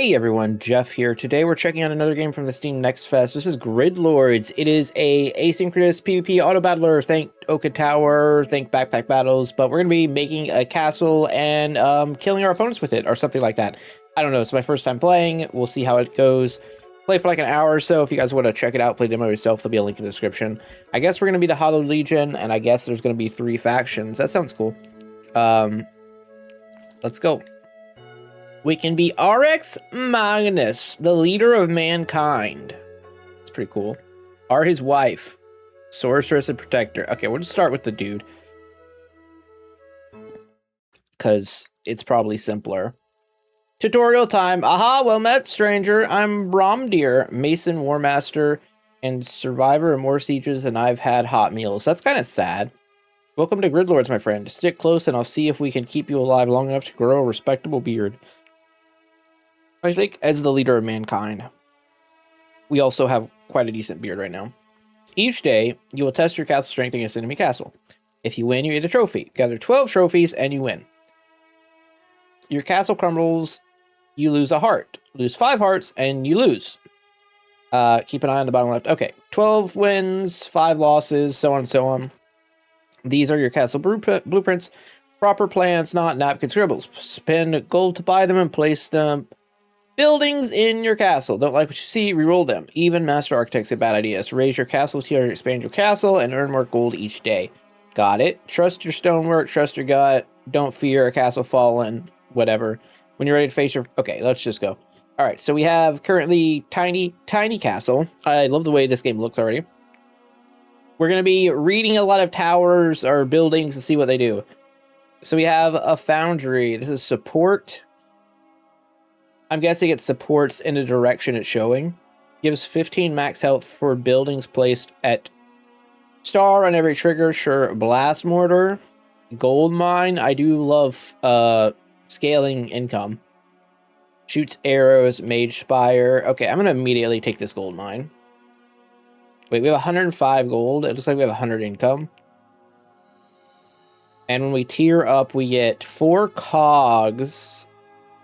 Hey everyone, Jeff here. Today we're checking out another game from the Steam Next Fest. This is Gridlords. It is a asynchronous PvP Autobattler. Thank Oka Tower, thank Backpack Battles, but we're going to be making a castle and killing our opponents with it, or something like that. I don't know, it's my first time playing. We'll see how it goes. Play for like an hour or so. If you guys want to check it out, play demo yourself, there'll be a link in the description. I guess we're going to be the Hollow Legion, and I guess there's going to be 3 factions. That sounds cool. Let's go. We can be RX Magnus, the leader of mankind. It's pretty cool. Are his wife, sorceress and protector. Okay, we'll just start with the dude, because it's probably simpler. Tutorial time. Aha, well met, stranger. I'm Bromdeer, Mason Warmaster, and survivor of more sieges than I've had hot meals. That's kind of sad. Welcome to Gridlords, my friend. Stick close and I'll see if we can keep you alive long enough to grow a respectable beard. I think as the leader of mankind, we also have quite a decent beard right now. Each day, you will test your castle strength against enemy castle. If you win, you get a trophy. Gather 12 trophies and you win. Your castle crumbles, you lose a heart. Lose 5 hearts and you lose. Keep an eye on the bottom left. Okay, 12 wins, 5 losses, so on and so on. These are your castle blueprints. Proper plans, not napkin scribbles. Spend gold to buy them and place them buildings in your castle. Don't like what you see, reroll them. Even master architects have bad ideas. Raise your castle tier to expand your castle and earn more gold each day. Got it. Trust your stonework, trust your gut. Don't fear a castle fallen, whatever. When you're ready to face your... Okay, let's just go. All right, so we have currently tiny castle. I love the way this game looks already. We're going to be reading a lot of towers or buildings to see what they do. So we have a foundry. This is support. I'm guessing it supports in the direction it's showing. Gives 15 max health for buildings placed at star on every trigger. Sure. Blast mortar. Gold mine. I do love scaling income. Shoots arrows. Mage spire. Okay, I'm going to immediately take this gold mine. Wait, we have 105 gold. It looks like we have 100 income. And when we tier up, we get 4 cogs.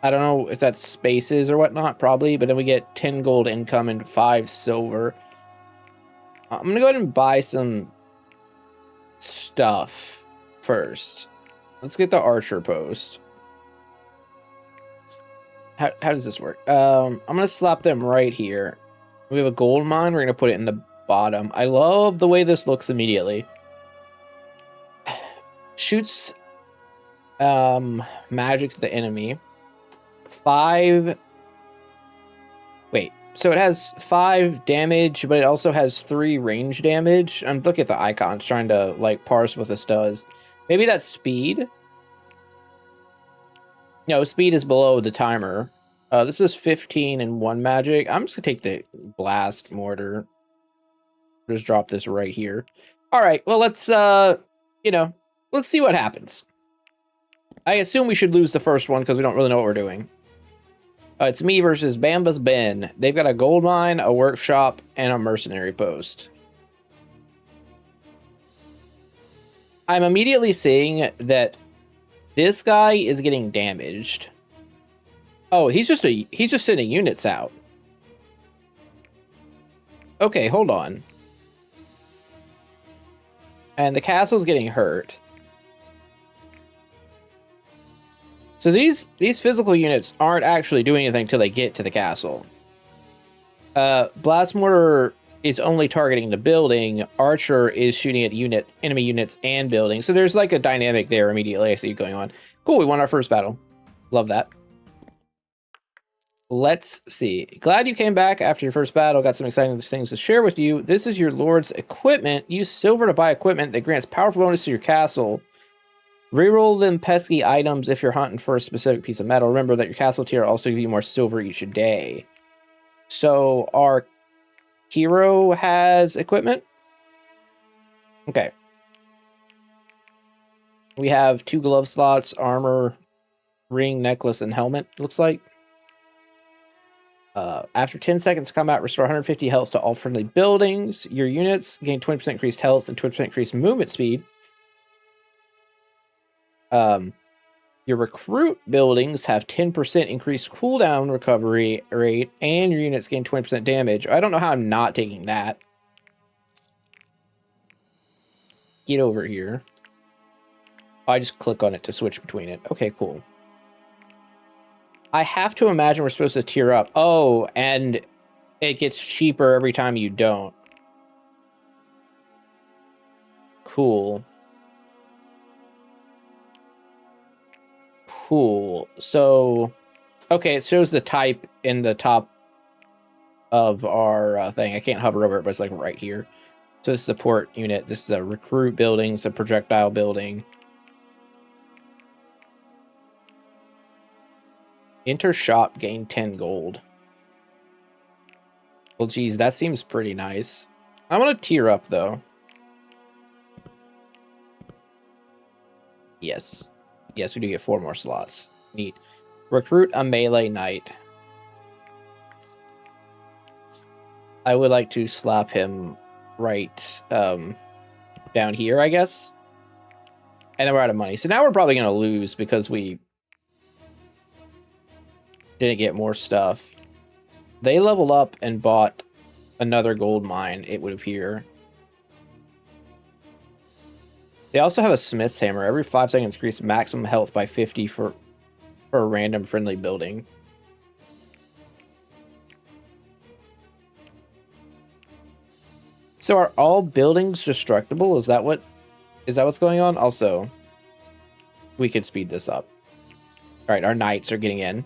I don't know if that's spaces or whatnot, probably, but then we get 10 gold income and 5 silver. I'm going to go ahead and buy some stuff first. Let's get the archer post. How does this work? I'm going to slap them right here. We have a gold mine. We're going to put it in the bottom. I love the way this looks immediately. Shoots magic to the enemy. 5... Wait, so it has 5 damage, but it also has 3 range damage. I'm looking at the icons, trying to, like, parse what this does. Maybe that's speed? No, speed is below the timer. This is 15 and 1 magic. I'm just gonna take the blast mortar. Just drop this right here. Alright, well, let's, let's see what happens. I assume we should lose the first one, because we don't really know what we're doing. It's me versus Bamba's Ben. They've got a gold mine, a workshop, and a mercenary post. I'm immediately seeing that this guy is getting damaged. Oh, he's just sending units out. Okay, hold on. And the castle's getting hurt. So these physical units aren't actually doing anything until they get to the castle. Blast mortar is only targeting the building. Archer is shooting at enemy units and buildings. So there's like a dynamic there immediately. I see it going on. Cool, we won our first battle. Love that. Let's see. Glad you came back after your first battle. Got some exciting things to share with you. This is your lord's equipment. Use silver to buy equipment that grants powerful bonus to your castle. Reroll them pesky items if you're hunting for a specific piece of metal. Remember that your castle tier also gives you more silver each day. So our hero has equipment. Okay. We have 2 glove slots, armor, ring, necklace, and helmet, looks like. After 10 seconds of combat, restore 150 health to all friendly buildings. Your units gain 20% increased health and 20% increased movement speed. Your recruit buildings have 10% increased cooldown recovery rate, and your units gain 20% damage. I don't know how I'm not taking that. Get over here. I just click on it to switch between it. Okay, cool. I have to imagine we're supposed to tier up. Oh, and it gets cheaper every time you don't. Cool. Cool. So, okay, it shows the type in the top of our thing. I can't hover over it, but it's like right here. So this is a support unit. This is a recruit building. It's a projectile building. Enter shop, gain 10 gold. Well, geez, that seems pretty nice. I want to tier up, though. Yes. Yes, we do get 4 more slots. Neat. Recruit a melee knight. I would like to slap him right down here, I guess. And then we're out of money. So now we're probably going to lose because we didn't get more stuff. They leveled up and bought another gold mine, it would appear. They also have a smith's hammer. Every 5 seconds increase maximum health by 50 for a random friendly building. So are all buildings destructible? Is that what's going on? Also, we could speed this up. All right, our knights are getting in.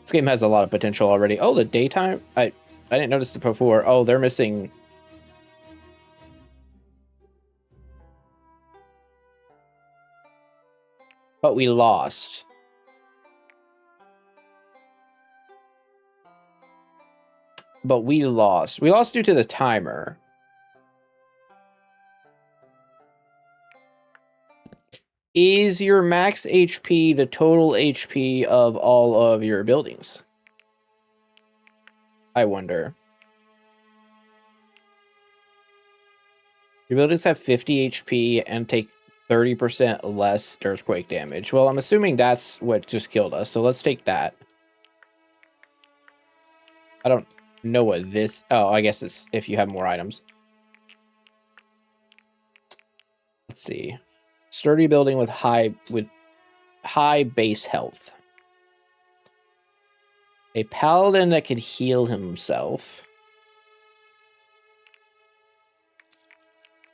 This game has a lot of potential already. Oh, the daytime? I didn't notice it before. Oh, they're missing. But we lost. But we lost. We lost due to the timer. Is your max HP the total HP of all of your buildings? I wonder. Your buildings have 50 HP and take 30% less earthquake damage. Well, I'm assuming that's what just killed us, so let's take that. I don't know what this... Oh, I guess it's if you have more items. Let's see. Sturdy building with high base health. A paladin that can heal himself.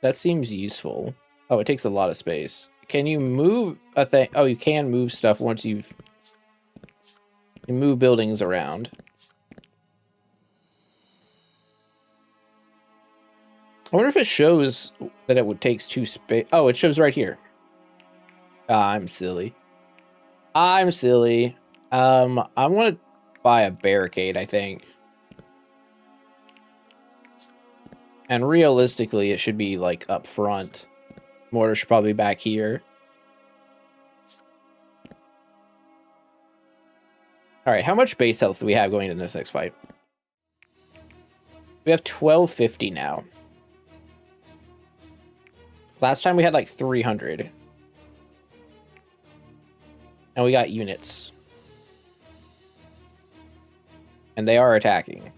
That seems useful. Oh, it takes a lot of space. Can you move a thing? Oh, you can move stuff once you move buildings around. I wonder if it shows that it takes 2 space. Oh, it shows right here. I'm silly. I'm silly. I want to buy a barricade, I think. And realistically, it should be like up front. Mortar should probably be back here. All right, how much base health do we have going into this next fight? We have 1250 now. Last time we had like 300. And we got units. And they are attacking.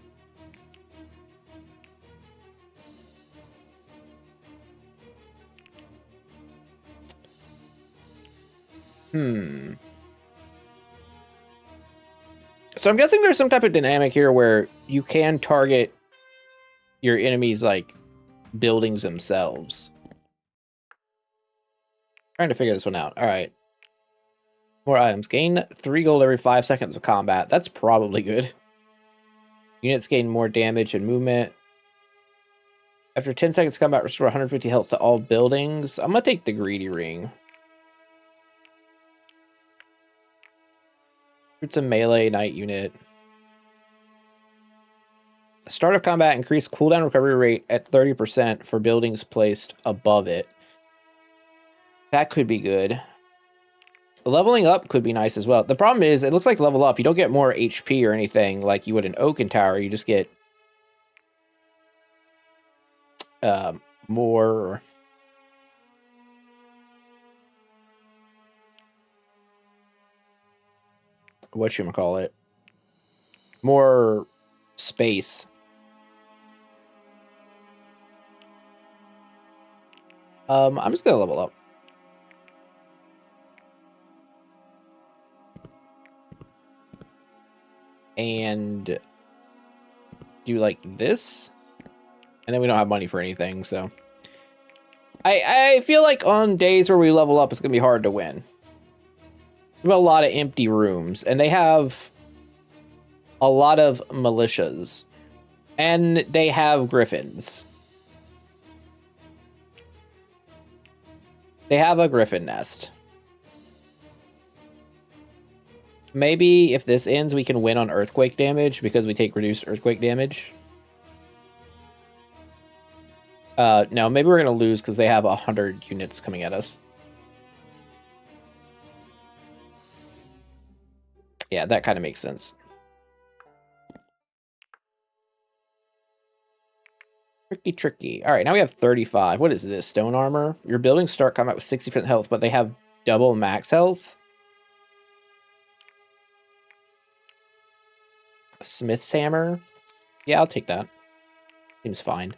So I'm guessing there's some type of dynamic here where you can target your enemies like buildings themselves. Trying to figure this one out. All right. More items. Gain 3 gold every 5 seconds of combat. That's probably good. Units gain more damage and movement. After 10 seconds of combat, restore 150 health to all buildings. I'm going to take the greedy ring. It's a melee knight unit. Start of combat, increase cooldown recovery rate at 30% for buildings placed above it. That could be good. Leveling up could be nice as well. The problem is, it looks like level up, you don't get more HP or anything like you would in Oaken Tower. You just get more... whatchamacallit, more space. I'm just gonna level up. And do like this. And then we don't have money for anything, so. I feel like on days where we level up, it's gonna be hard to win. We have a lot of empty rooms, and they have a lot of militias. And they have griffins. They have a griffin nest. Maybe if this ends, we can win on earthquake damage because we take reduced earthquake damage. No, maybe we're going to lose because they have 100 units coming at us. Yeah, that kind of makes sense. Tricky. All right, now we have 35. What is this? Stone armor? Your buildings start combat with 60% health, but they have double max health. A smith's hammer. Yeah, I'll take that. Seems fine.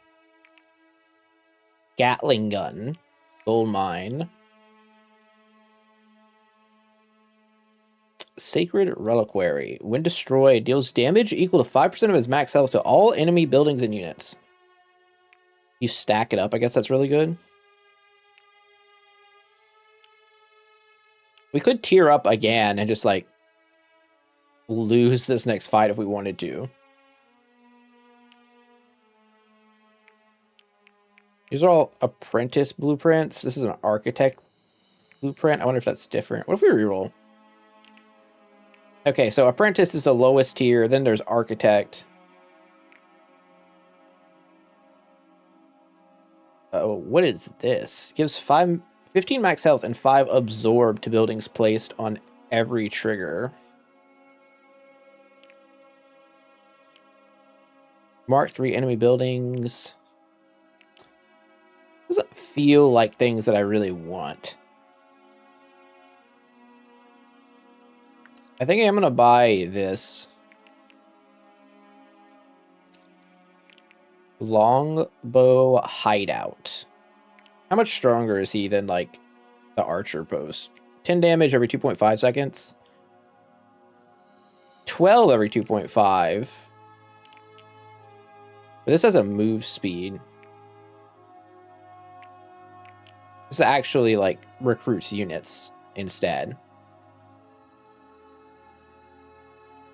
Gatling gun. Gold mine. Sacred reliquary. When destroyed, deals damage equal to 5% of his max health to all enemy buildings and units. You stack it up. I guess that's really good. We could tier up again and just, like, lose this next fight if we wanted to. These are all apprentice blueprints. This is an architect blueprint. I wonder if that's different. What if we reroll? Okay, so apprentice is the lowest tier. Then there's architect. Oh, what is this? Gives 15 max health and 5 absorb to buildings placed on every trigger. Mark 3 enemy buildings. Doesn't feel like things that I really want. I think I'm gonna buy this. Longbow hideout. How much stronger is he than, like, the archer post? 10 damage every 2.5 seconds. 12 every 2.5. But this has a move speed. This actually, like, recruits units instead.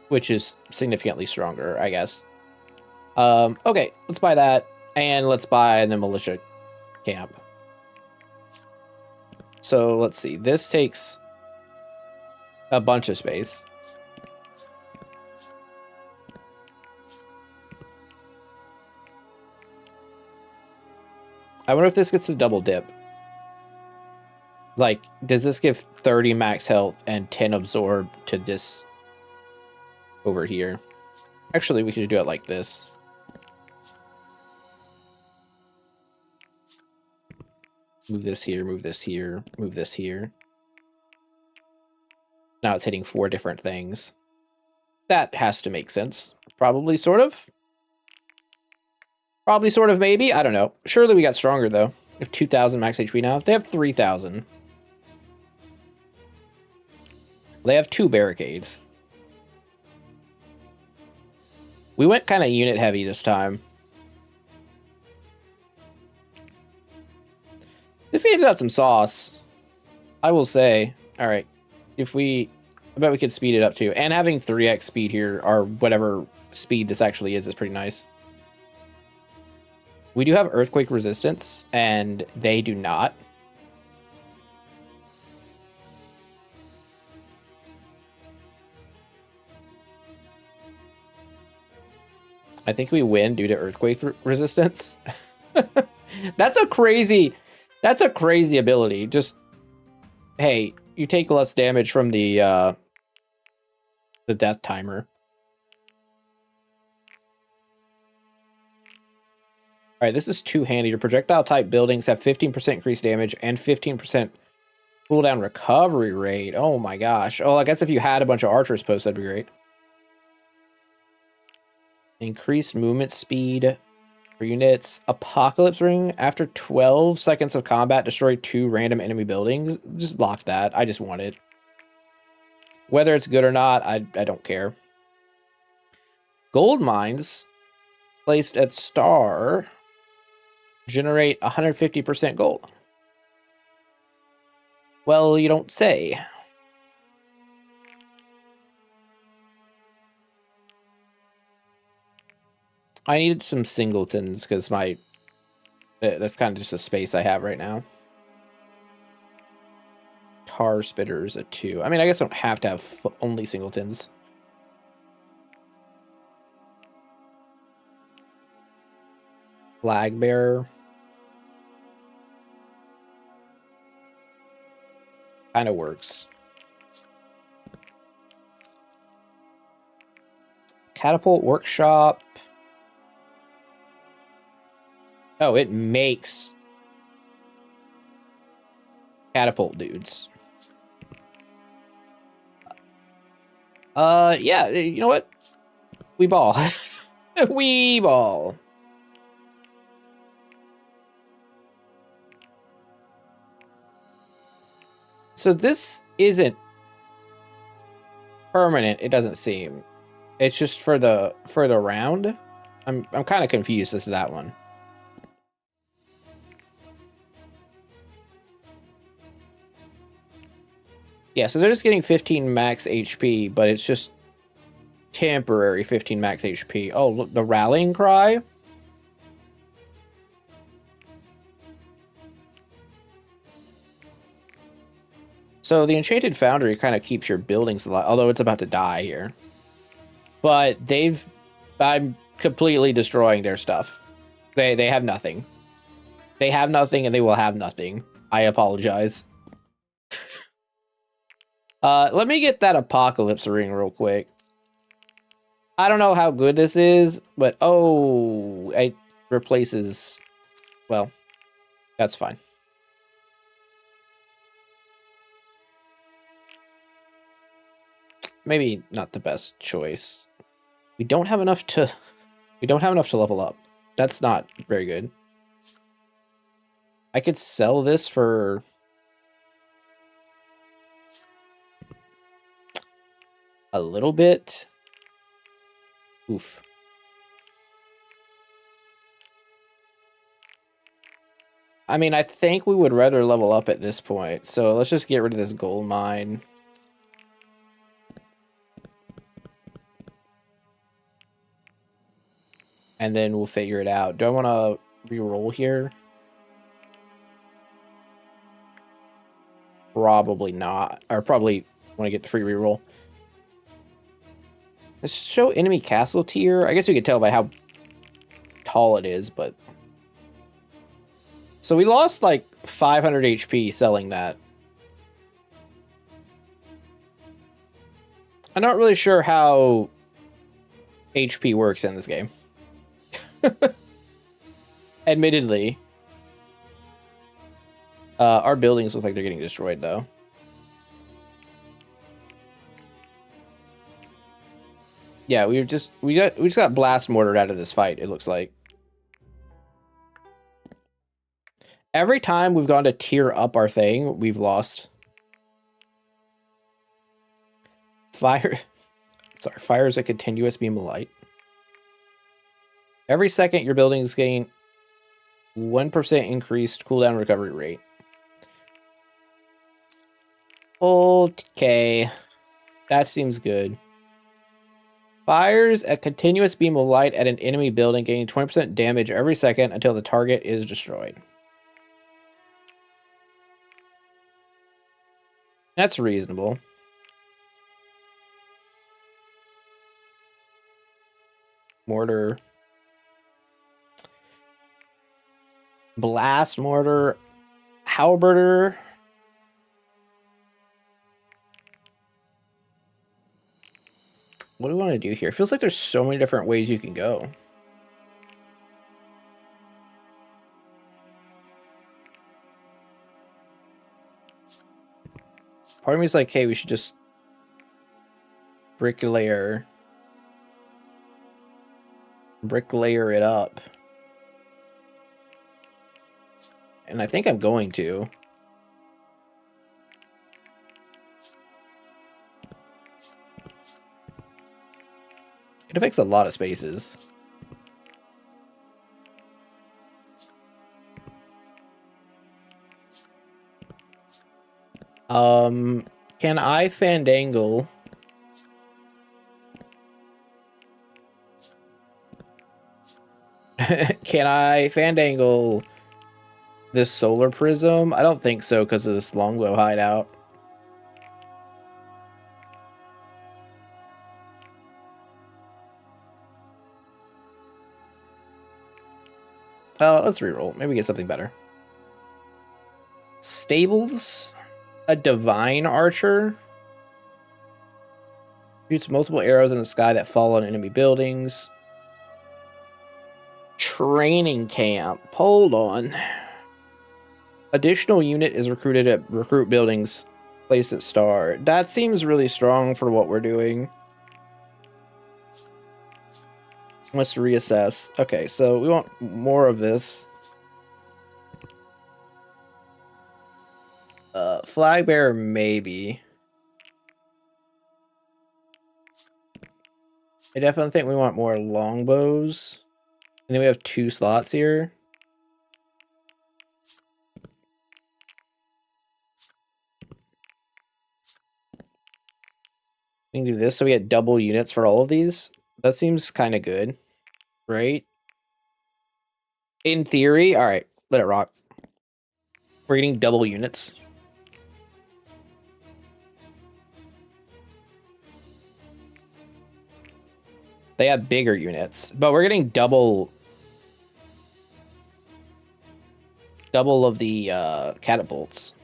Which is significantly stronger, I guess. Okay, let's buy that. And let's buy the militia camp. So, let's see. This takes a bunch of space. I wonder if this gets a double dip. Like, does this give 30 max health and 10 absorb to this over here? Actually, we could do it like this. Move this here, move this here, move this here. Now it's hitting 4 different things. That has to make sense. Probably, sort of. Probably, sort of, maybe. I don't know. Surely we got stronger, though. We have 2,000 max HP now. They have 3,000. They have 2 barricades. We went kind of unit heavy this time. This game's got some sauce, I will say. All right, I bet we could speed it up too. And having 3x speed here, or whatever speed this actually is pretty nice. We do have earthquake resistance, and they do not. I think we win due to earthquake resistance. That's a crazy ability. Just, hey, you take less damage from the death timer. All right, this is too handy. Your projectile type buildings have 15% increased damage and 15% Cooldown recovery rate. Oh my gosh. Oh, I guess if you had a bunch of archers posts, that'd be great. Increased movement speed for units. Apocalypse ring. After 12 seconds of combat, destroy 2 random enemy buildings. Just lock that. I just want it. Whether it's good or not, I don't care. Gold mines placed at star generate 150% gold. Well, you don't say. I needed some singletons because that's kind of just a space I have right now. Tar spitters at 2. I mean, I guess I don't have to have only singletons. Flag bearer. Kind of works. Catapult workshop. Oh, it makes catapult dudes. Yeah, you know what? We ball. We ball. So this isn't permanent, it doesn't seem. It's just for the round. I'm kind of confused as to that one. Yeah, so they're just getting 15 max HP, but it's just temporary 15 max HP. Oh, look, the rallying cry. So the Enchanted Foundry kind of keeps your buildings alive, although it's about to die here. But I'm completely destroying their stuff. They have nothing. They have nothing and they will have nothing. I apologize. Let me get that Apocalypse ring real quick. I don't know how good this is, but oh, it replaces, well, that's fine. Maybe not the best choice. We don't have enough to level up. That's not very good. I could sell this for a little bit. Oof. I mean, I think we would rather level up at this point. So let's just get rid of this gold mine. And then we'll figure it out. Do I want to re-roll here? Probably not. Or probably want to get the free re-roll. Let's show enemy castle tier. I guess you could tell by how tall it is, but... So we lost like 500 HP selling that. I'm not really sure how HP works in this game. Admittedly. Our buildings look like they're getting destroyed, though. Yeah, we just got blast mortared out of this fight, it looks like. Every time we've gone to tier up our thing, we've lost. Fire is a continuous beam of light. Every second your buildings gain 1% increased cooldown recovery rate. Okay. That seems good. Fires a continuous beam of light at an enemy building, gaining 20% damage every second until the target is destroyed. That's reasonable. Mortar. Blast mortar. Halberder. What do we want to do here? It feels like there's so many different ways you can go. Part of me is like, hey, we should just bricklayer it up. And I think I'm going to. It affects a lot of spaces. Can I fandangle? Can I fandangle this solar prism? I don't think so because of this longbow hideout. Let's reroll. Maybe get something better. Stables? A divine archer? Shoots multiple arrows in the sky that fall on enemy buildings. Training camp. Hold on. Additional unit is recruited at recruit buildings placed at star. That seems really strong for what we're doing. Let's reassess. Okay, so we want more of this. Flag bearer, maybe. I definitely think we want more longbows. And then we have 2 slots here. We can do this so we get double units for all of these. That seems kind of good, right? In theory, all right, let it rock. We're getting double units. They have bigger units, but we're getting double of the catapults.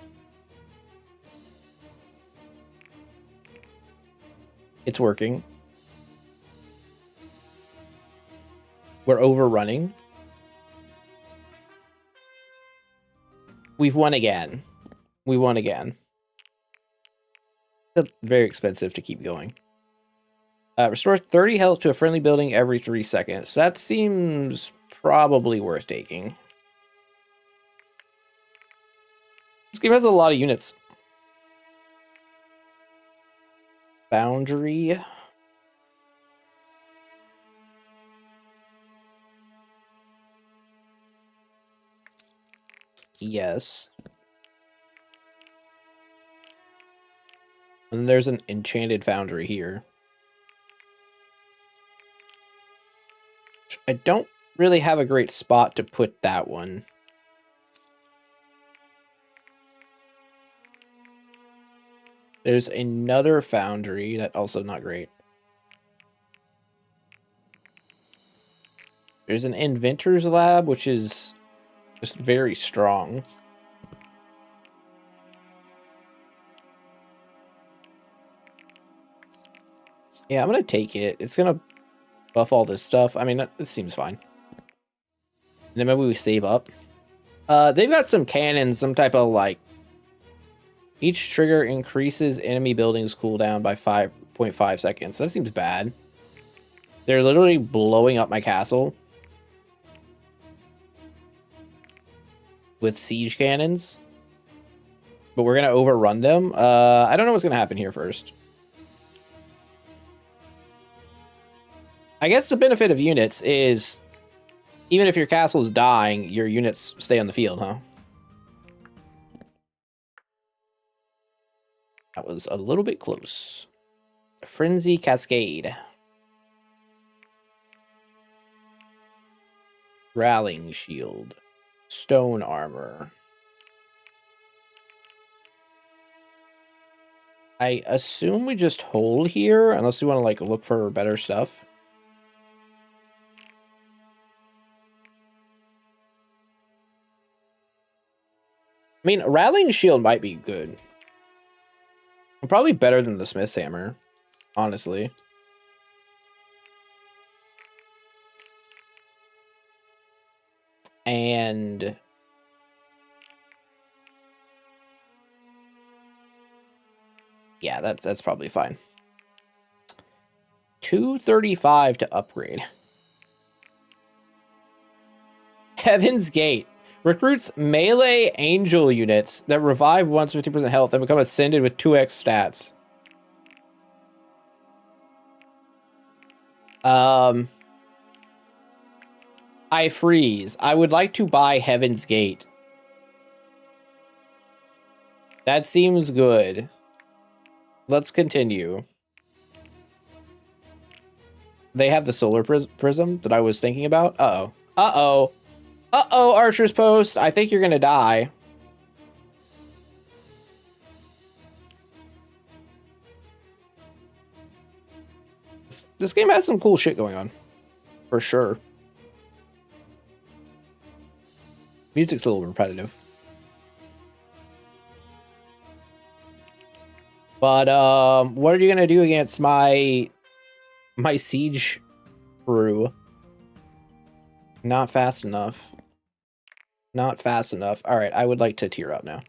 It's working. We're overrunning. We've won again. We won again. It's very expensive to keep going. Restore 30 health to a friendly building every 3 seconds. That seems probably worth taking. This game has a lot of units. Boundary. Yes. And there's an enchanted foundry here. I don't really have a great spot to put that one. There's another foundry that also not great. There's an inventor's lab, which is just very strong. Yeah, I'm going to take it. It's going to buff all this stuff. I mean, it seems fine. And then maybe we save up. They've got some cannons, some type of like... Each trigger increases enemy buildings cooldown by 5.5 seconds. That seems bad. They're literally blowing up my castle with siege cannons. But we're going to overrun them. I don't know what's going to happen here first. I guess the benefit of units is even if your castle's dying, your units stay on the field, huh? That was a little bit close. Frenzy Cascade. Rallying Shield. Stone Armor. I assume we just hold here, unless we want to like look for better stuff. I mean, Rallying Shield might be good. Probably better than the Smith's Hammer, honestly. And... Yeah, that's probably fine. 235 to upgrade. Heaven's Gate. Recruits melee angel units that revive once 50% health and become ascended with 2x stats. I freeze. I would like to buy Heaven's Gate. That seems good. Let's continue. They have the solar prism that I was thinking about. Uh-oh. Uh-oh. Uh-oh, Archer's Post. I think you're gonna die. This game has some cool shit going on. For sure. Music's a little repetitive. But, what are you gonna do against my siege crew? Not fast enough. Not fast enough. All right, I would like to tier up now.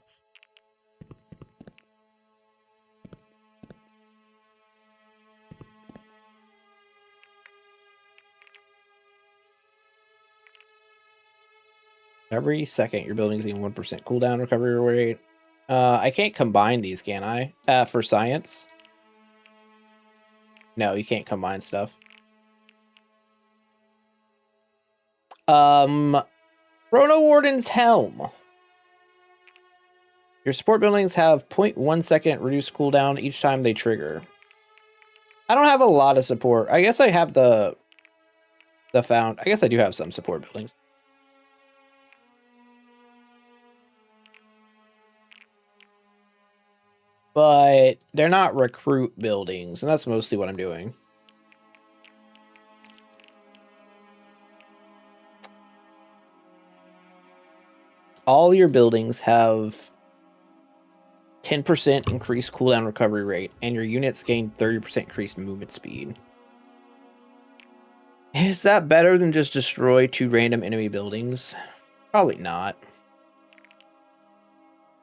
Every second, your building's getting 1% cooldown recovery rate. I can't combine these, can I? For science? No, you can't combine stuff. Chrono Warden's Helm. Your support buildings have 0.1 second reduced cooldown each time they trigger. I don't have a lot of support. I guess I have the found. I guess I do have some support buildings. But they're not recruit buildings, and that's mostly what I'm doing. All your buildings have 10% increased cooldown recovery rate, and your units gain 30% increased movement speed. Is that better than just destroy 2 random enemy buildings? Probably not.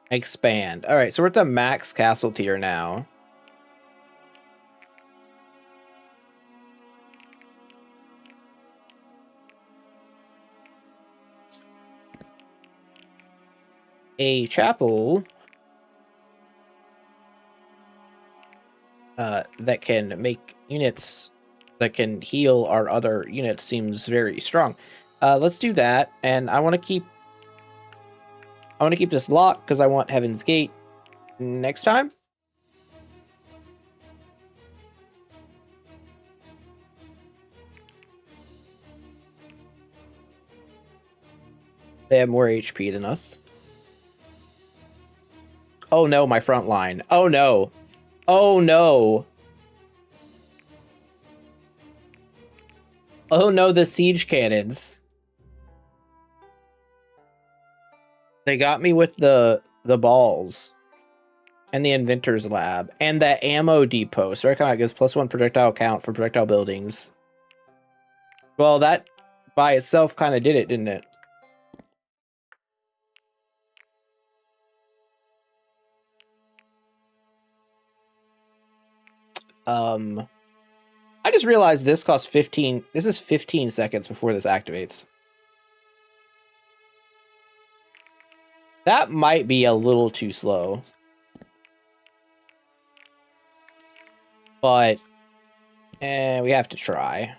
Expand. All right, so we're at the max castle tier now. A chapel that can make units that can heal our other units seems very strong. Let's do that, and I want to keep this locked because I want Heaven's Gate next time. They have more HP than us. Oh no, my front line. Oh no. Oh no. Oh no, the siege cannons. They got me with the balls. And the inventor's lab. And the ammo depot. So it gives +1 projectile count for projectile buildings. Well, that by itself kind of did it, didn't it? I just realized this costs 15. This is 15 seconds before this activates. That might be a little too slow. But we have to try.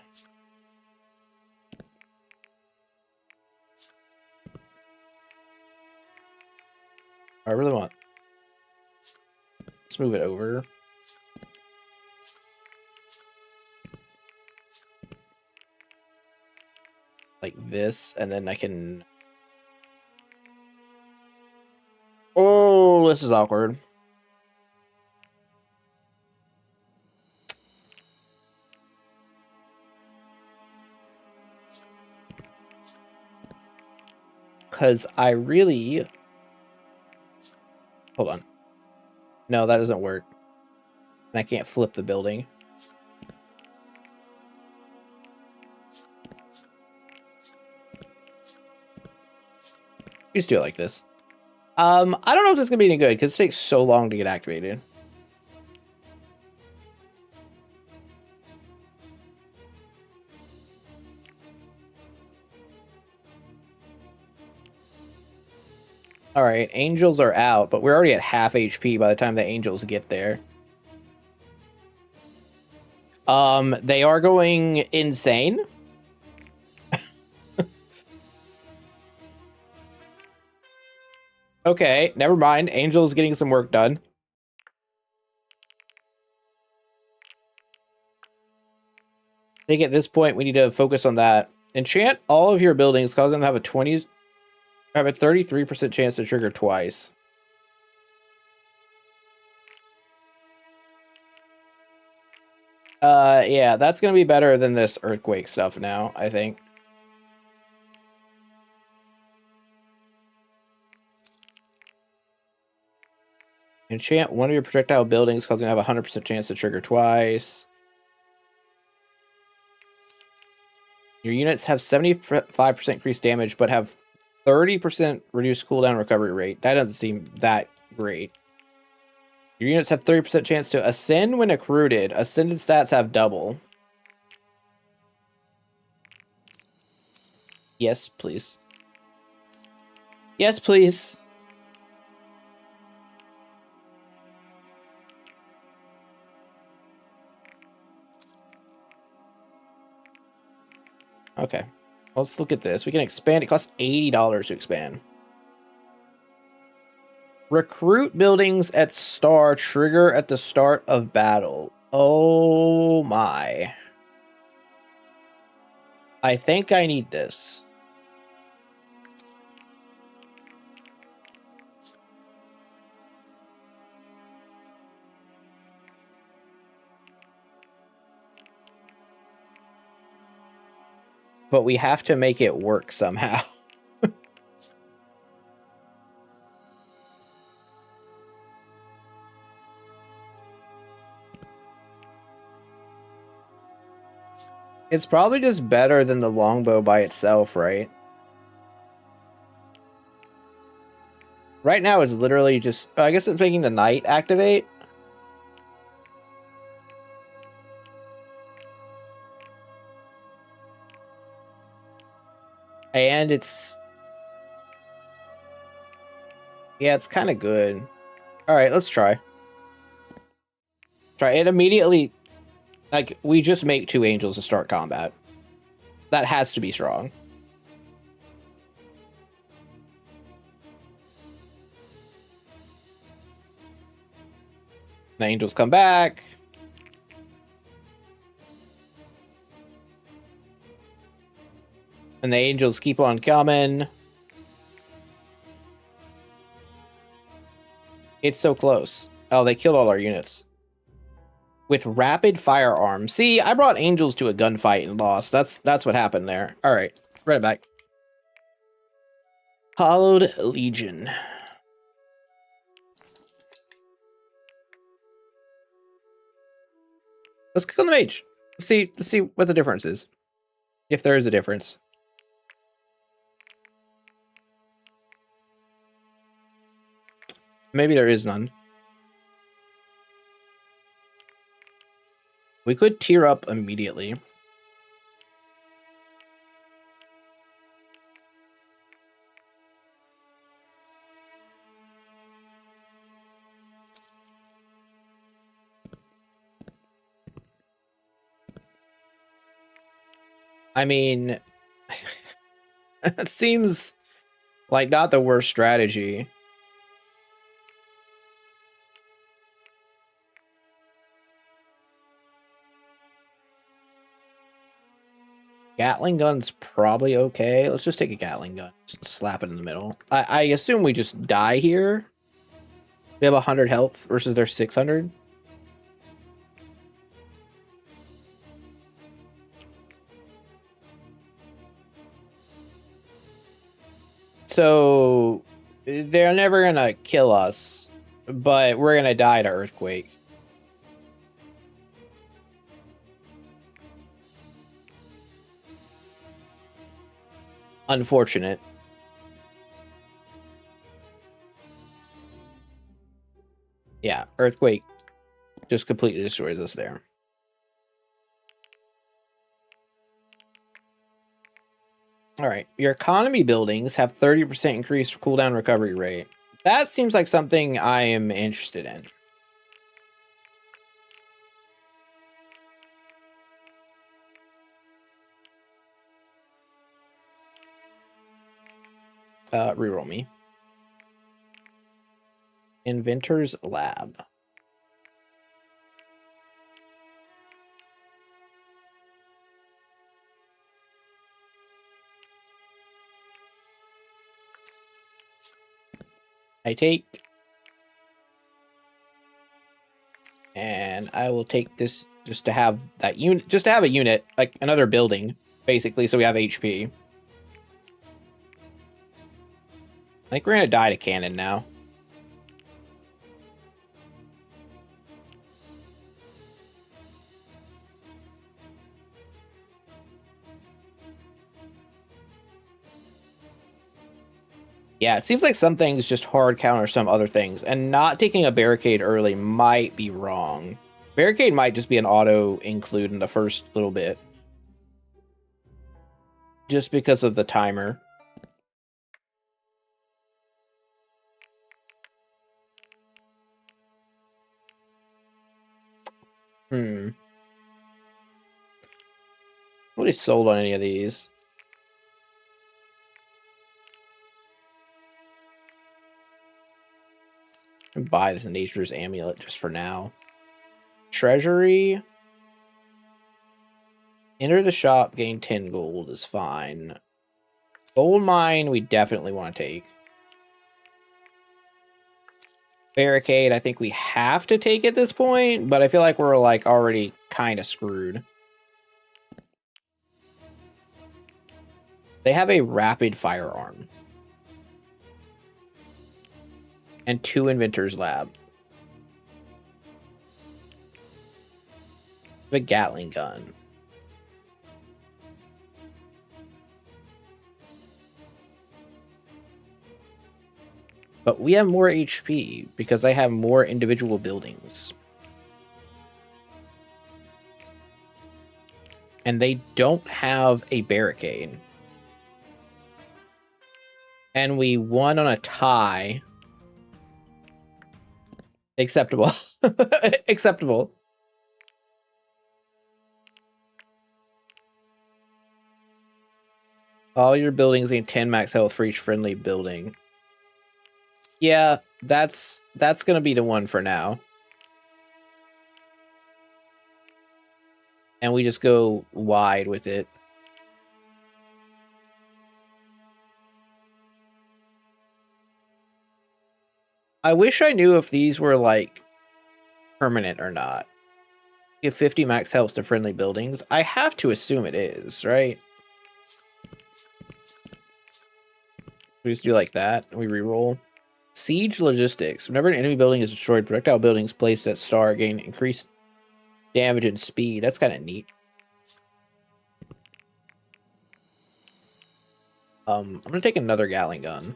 I really want. Let's move it over. Like this, and then I can... Oh, this is awkward. Because I really... Hold on. No, that doesn't work. And I can't flip the building. Just do it like this. I don't know if this is gonna be any good because it takes so long to get activated. All right, angels are out, but we're already at half HP by the time the angels get there. They are going insane. Okay, never mind. Angel's getting some work done. I think at this point we need to focus on that. Enchant all of your buildings, cause them to have a 33% chance to trigger twice. Yeah, that's gonna be better than this earthquake stuff now, I think. Enchant one of your projectile buildings, causing them to have a 100% chance to trigger twice. Your units have 75% increased damage, but have 30% reduced cooldown recovery rate. That doesn't seem that great. Your units have 30% chance to ascend when recruited. Ascended stats have double. Yes, please. Yes, please. Okay. Let's look at this. We can expand. It costs $80 to expand. Recruit buildings at star trigger at the start of battle. Oh my. I think I need this. But we have to make it work somehow. It's probably just better than the longbow by itself, right? Right now it's literally just... I guess it's making the knight activate. And it's... Yeah, it's kind of good. Alright, let's try. Try it immediately... Like, we just make 2 angels to start combat. That has to be strong. The angels come back. And the angels keep on coming. It's so close. Oh, they killed all our units. With rapid firearms. See, I brought angels to a gunfight and lost. That's what happened there. All right, right it back. Hollowed Legion. Let's click on the mage. Let's see what the difference is. If there is a difference. Maybe there is none. We could tier up immediately. I mean, it seems like not the worst strategy. Gatling gun's probably okay. Let's just take a Gatling gun. Just slap it in the middle. I assume we just die here. We have 100 health versus their 600. So they're never gonna kill us, but we're gonna die to earthquake. Unfortunate. Yeah, earthquake just completely destroys us there. All right, your economy buildings have 30% increased cooldown recovery rate. That seems like something I am interested in. Reroll me. Inventor's Lab. I take, and I will take this just to have that unit, just to have a unit, like another building, basically, so we have HP. I think we're gonna die to cannon now. Yeah, it seems like some things just hard counter some other things, and not taking a barricade early might be wrong. Barricade might just be an auto include in the first little bit. Just because of the timer. Nobody sold on any of these. Buy this Nature's Amulet just for now. Treasury. Enter the shop, gain 10 gold is fine. Gold mine, we definitely want to take. Barricade, I think we have to take at this point, but I feel like we're like already kind of screwed. They have a rapid firearm. And 2 Inventors Lab. The Gatling gun. But we have more HP because I have more individual buildings. And they don't have a barricade. And we won on a tie. Acceptable. Acceptable. All your buildings gain 10 max health for each friendly building. Yeah, that's gonna be the one for now. And we just go wide with it. I wish I knew if these were like permanent or not. Give 50 max health to friendly buildings. I have to assume it is, right? We just do like that. We reroll. Siege logistics. Whenever an enemy building is destroyed, projectile buildings placed at star gain increased damage and speed. That's kind of neat. I'm gonna take another Gatling gun.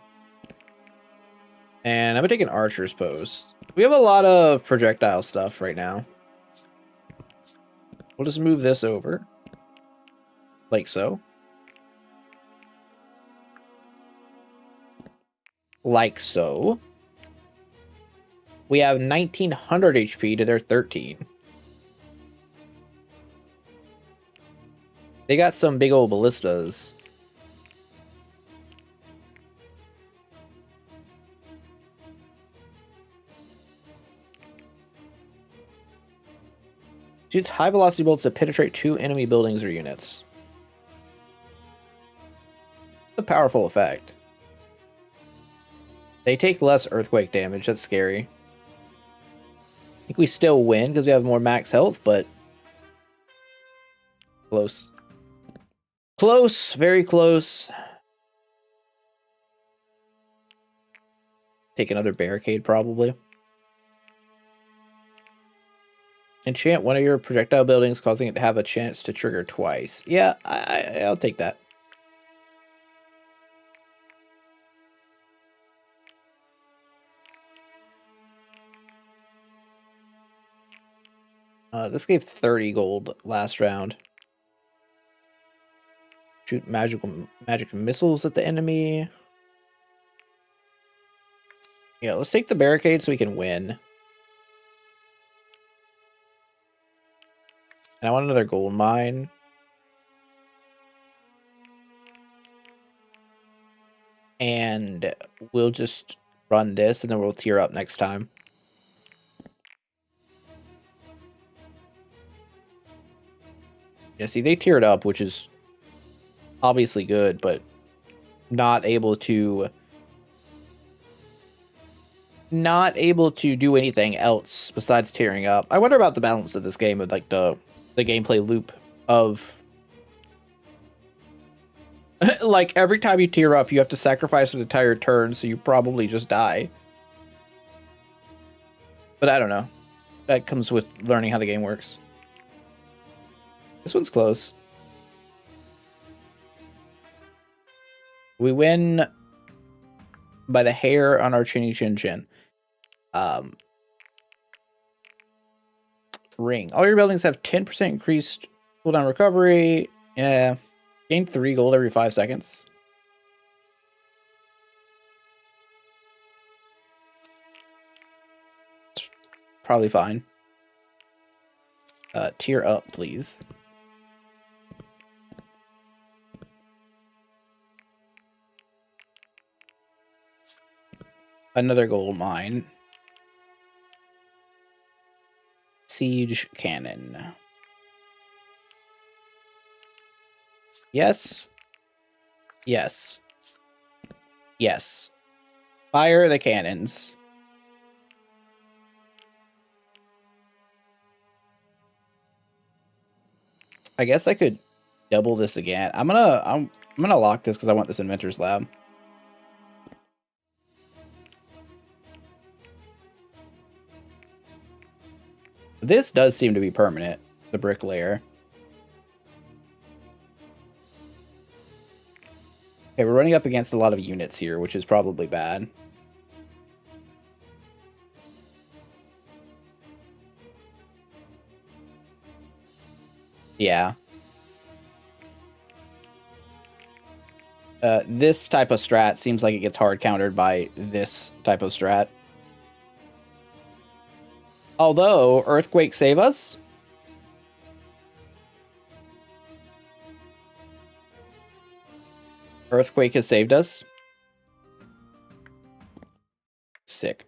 And I'm gonna take an archer's post. We have a lot of projectile stuff right now. We'll just move this over. Like so. Like so. We have 1900 HP to their 13. They got some big old ballistas. Shoots high velocity bolts that penetrate 2 enemy buildings or units. A powerful effect. They take less earthquake damage. That's scary. I think we still win because we have more max health, but close. Close, very close. Take another barricade, probably. Enchant one of your projectile buildings, causing it to have a chance to trigger twice. Yeah, I'll take that. This gave 30 gold last round. Shoot magic missiles at the enemy. Yeah, let's take the barricade so we can win. And I want another gold mine. And we'll just run this and then we'll tier up next time. Yeah, see, they tiered up, which is obviously good, but not able to do anything else besides tearing up. I wonder about the balance of this game with like the gameplay loop of like every time you tier up, you have to sacrifice an entire turn, so you probably just die. But I don't know. That comes with learning how the game works. This one's close. We win by the hair on our chinny chin chin. Ring. All your buildings have 10% increased cooldown recovery. Yeah. Gain 3 gold every 5 seconds. It's probably fine. Tier up, please. Another gold mine. Siege cannon. Yes. Yes. Yes. Fire the cannons. I guess I could double this again. I'm gonna lock this because I want this inventor's lab. This does seem to be permanent, the brick layer. Okay, we're running up against a lot of units here, which is probably bad. Yeah. This type of strat seems like it gets hard countered by this type of strat. Although, Earthquake save us? Earthquake has saved us. Sick.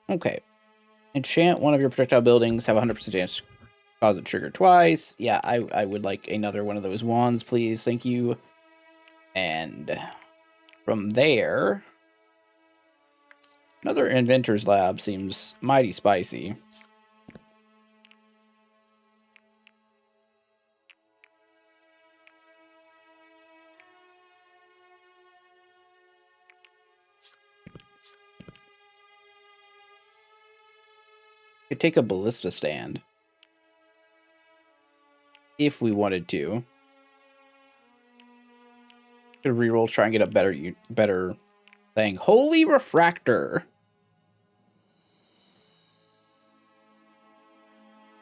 Okay. Enchant one of your projectile buildings, have 100% chance to cause it trigger twice. Yeah, I would like another one of those wands, please. Thank you. And from there, another inventor's lab seems mighty spicy. Could take a ballista stand if we wanted to. Could reroll, try and get a better thing. Holy Refractor.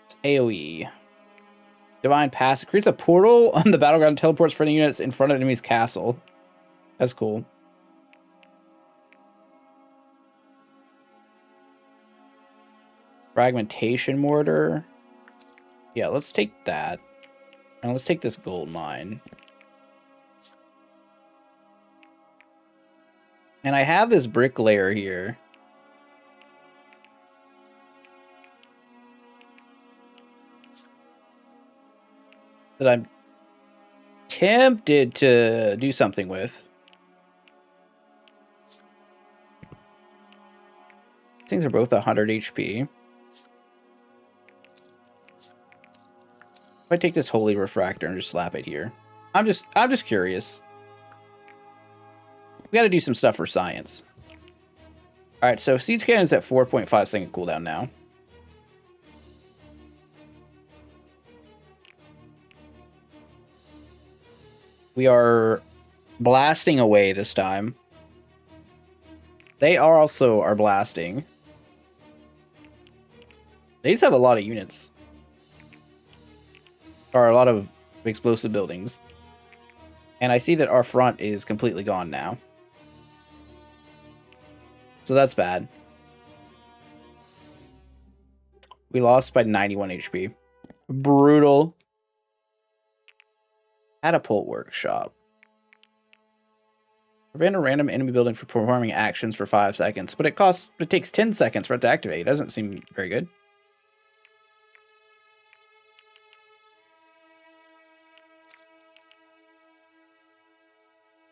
It's AoE. Divine Pass. It creates a portal on the battleground, teleports friendly units in front of enemy's castle. That's cool. Fragmentation Mortar. Yeah, let's take that. And let's take this gold mine. And I have this brick layer here. That I'm tempted to do something with. These things are both 100 HP. If I take this Holy Refractor and just slap it here. I'm just curious. We got to do some stuff for science. All right, so Siege Cannon is at 4.5 second cooldown now. We are blasting away this time. They also are blasting. They just have a lot of units. Or a lot of explosive buildings. And I see that our front is completely gone now. So that's bad. We lost by 91 HP. Brutal. Catapult workshop. Prevent a random enemy building from performing actions for 5 seconds, but it takes 10 seconds for it to activate. It doesn't seem very good.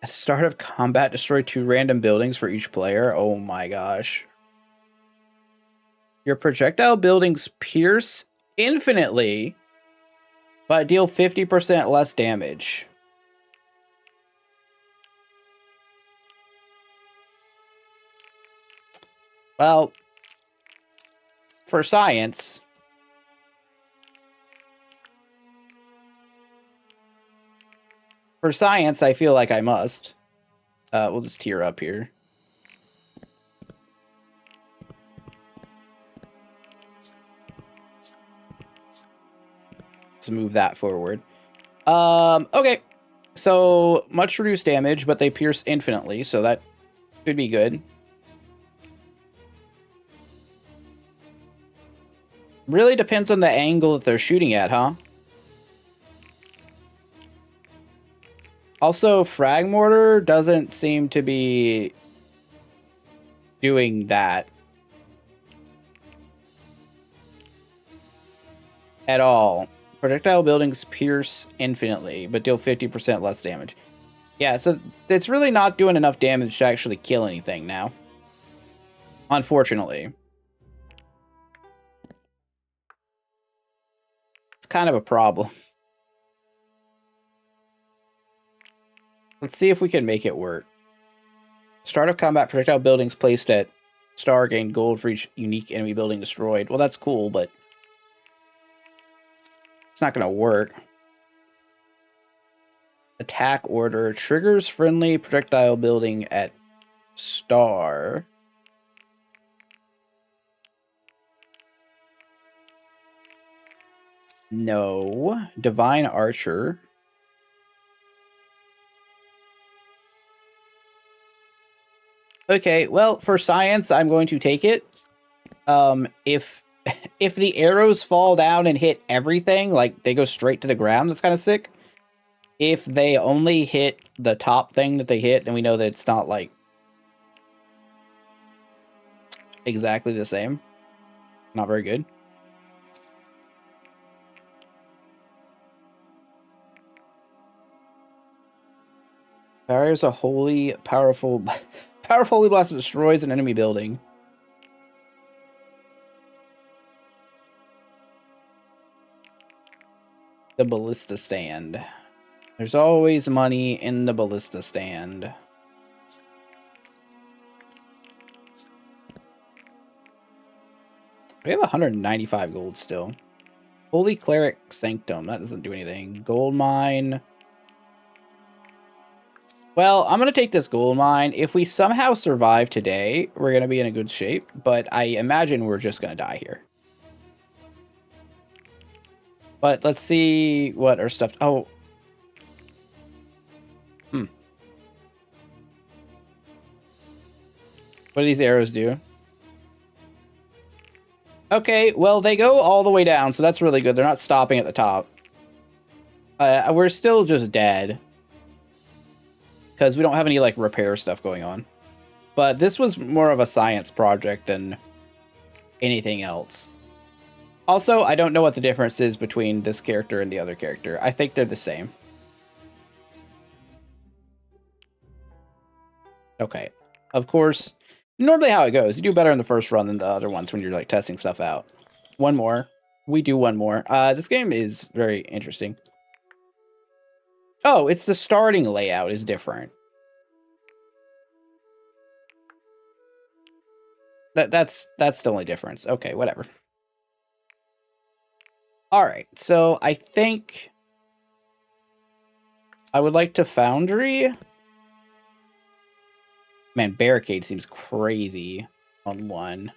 At the start of combat, destroy 2 random buildings for each player. Oh my gosh. Your projectile buildings pierce infinitely, but deal 50% less damage. Well, for science, I feel like I must. We'll just tear up here. Let's move that forward. Okay. So, much reduced damage, but they pierce infinitely, so that could be good. Really depends on the angle that they're shooting at, huh? Also, frag mortar doesn't seem to be doing that at all. Projectile buildings pierce infinitely, but deal 50% less damage. Yeah, so it's really not doing enough damage to actually kill anything now. Unfortunately. It's kind of a problem. Let's see if we can make it work. Start of combat, projectile buildings placed at star gain gold for each unique enemy building destroyed. Well, that's cool, but it's not going to work. Attack order triggers friendly projectile building at star. No. Divine Archer. Okay, well, for science, I'm going to take it. If the arrows fall down and hit everything, like they go straight to the ground, that's kind of sick. If they only hit the top thing that they hit, then we know that it's not like exactly the same. Not very good. Fires a holy, powerful holy blast that destroys an enemy building. The ballista stand. There's always money in the ballista stand. We have 195 gold still. Holy Cleric Sanctum. That doesn't do anything. Gold mine. Well, I'm going to take this gold mine. If we somehow survive today, we're going to be in a good shape. But I imagine we're just going to die here. But let's see what our stuff... Oh. What do these arrows do? Okay, well, they go all the way down, so that's really good. They're not stopping at the top. We're still just dead. Because we don't have any, like, repair stuff going on. But this was more of a science project than anything else. Also, I don't know what the difference is between this character and the other character. I think they're the same. Okay. Of course, normally how it goes, you do better in the first run than the other ones when you're, like, testing stuff out. One more. We do one more. This game is very interesting. Oh, it's the starting layout is different. That's the only difference. Okay, whatever. All right, so I think I would like to Foundry. Man, Barricade seems crazy on one.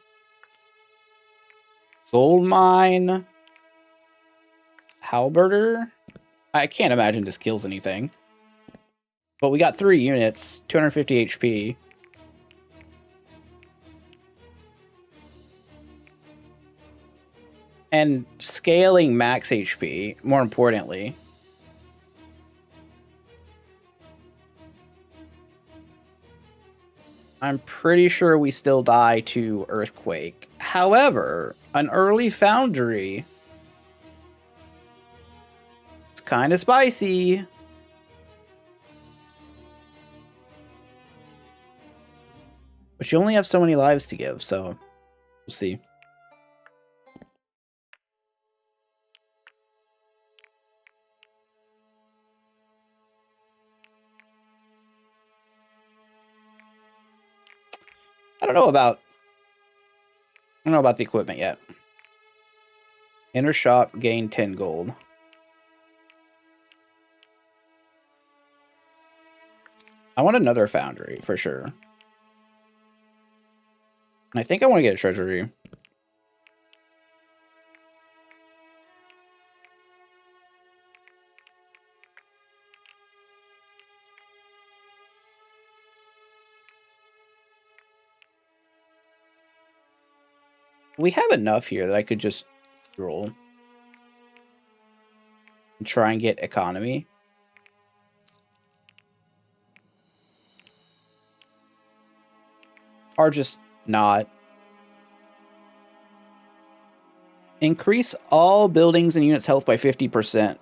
Gold mine. Halberder. I can't imagine this kills anything. But we got 3 units, 250 HP. And scaling max HP, more importantly. I'm pretty sure we still die to Earthquake. However, an early Foundry. It's kind of spicy. But you only have so many lives to give, so we'll see. I don't know about the equipment yet. Inner shop, gain 10 gold. I want another foundry, for sure. And I think I want to get a treasury. We have enough here that I could just roll. And try and get economy. Or just not. Increase all buildings and units' health by 50%.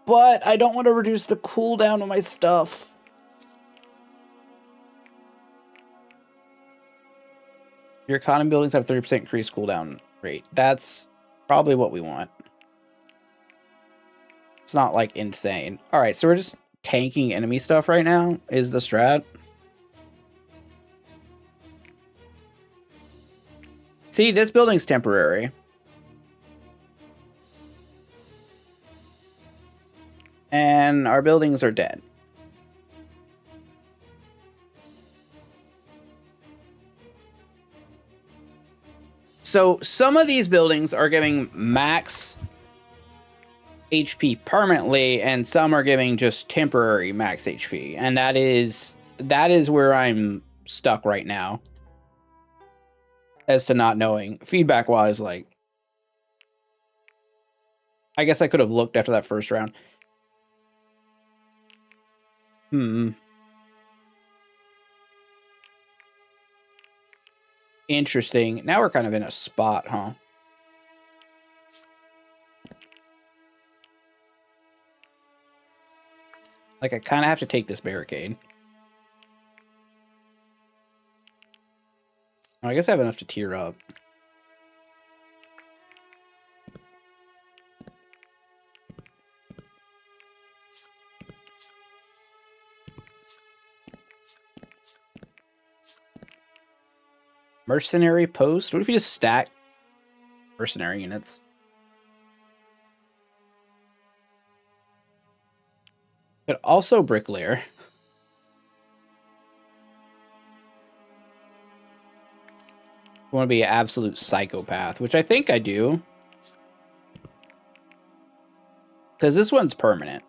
But I don't want to reduce the cooldown of my stuff. Your economy buildings have 30% increased cooldown rate. That's probably what we want. It's not, like, insane. Alright, so we're just tanking enemy stuff right now, is the strat. See, this building's temporary. And our buildings are dead. So some of these buildings are giving max HP permanently, and some are giving just temporary max HP. And that is where I'm stuck right now. As to not knowing. Feedback-wise, like... I guess I could have looked after that first round. Interesting. Now we're kind of in a spot, huh? Like, I kind of have to take this barricade. I guess I have enough to tier up. Mercenary post? What if you just stack mercenary units? But also bricklayer. I want to be an absolute psychopath, which I think I do. Because this one's permanent.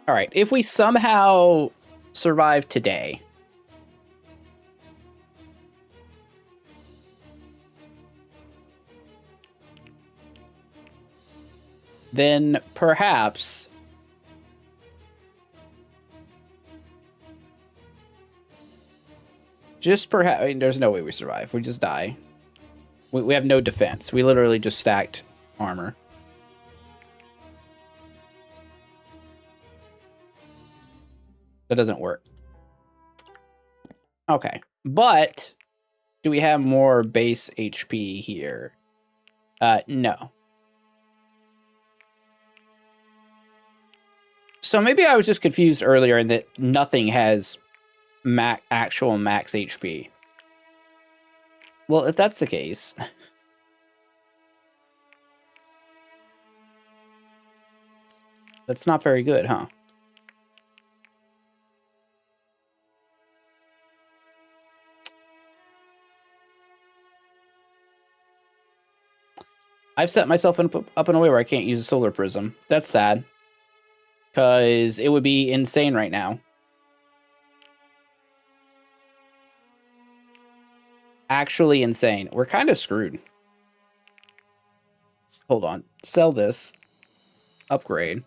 Alright, if we somehow survive today... then perhaps... just perhaps... I mean, there's no way we survive. We just die. We have no defense. We literally just stacked armor. That doesn't work. Okay. But do we have more base HP here? No. So maybe I was just confused earlier in that nothing has actual max HP. Well, if that's the case... that's not very good, huh? I've set myself up in a way where I can't use a solar prism. That's sad. Because it would be insane right now. Actually insane. We're kind of screwed. Hold on. Sell this. Upgrade.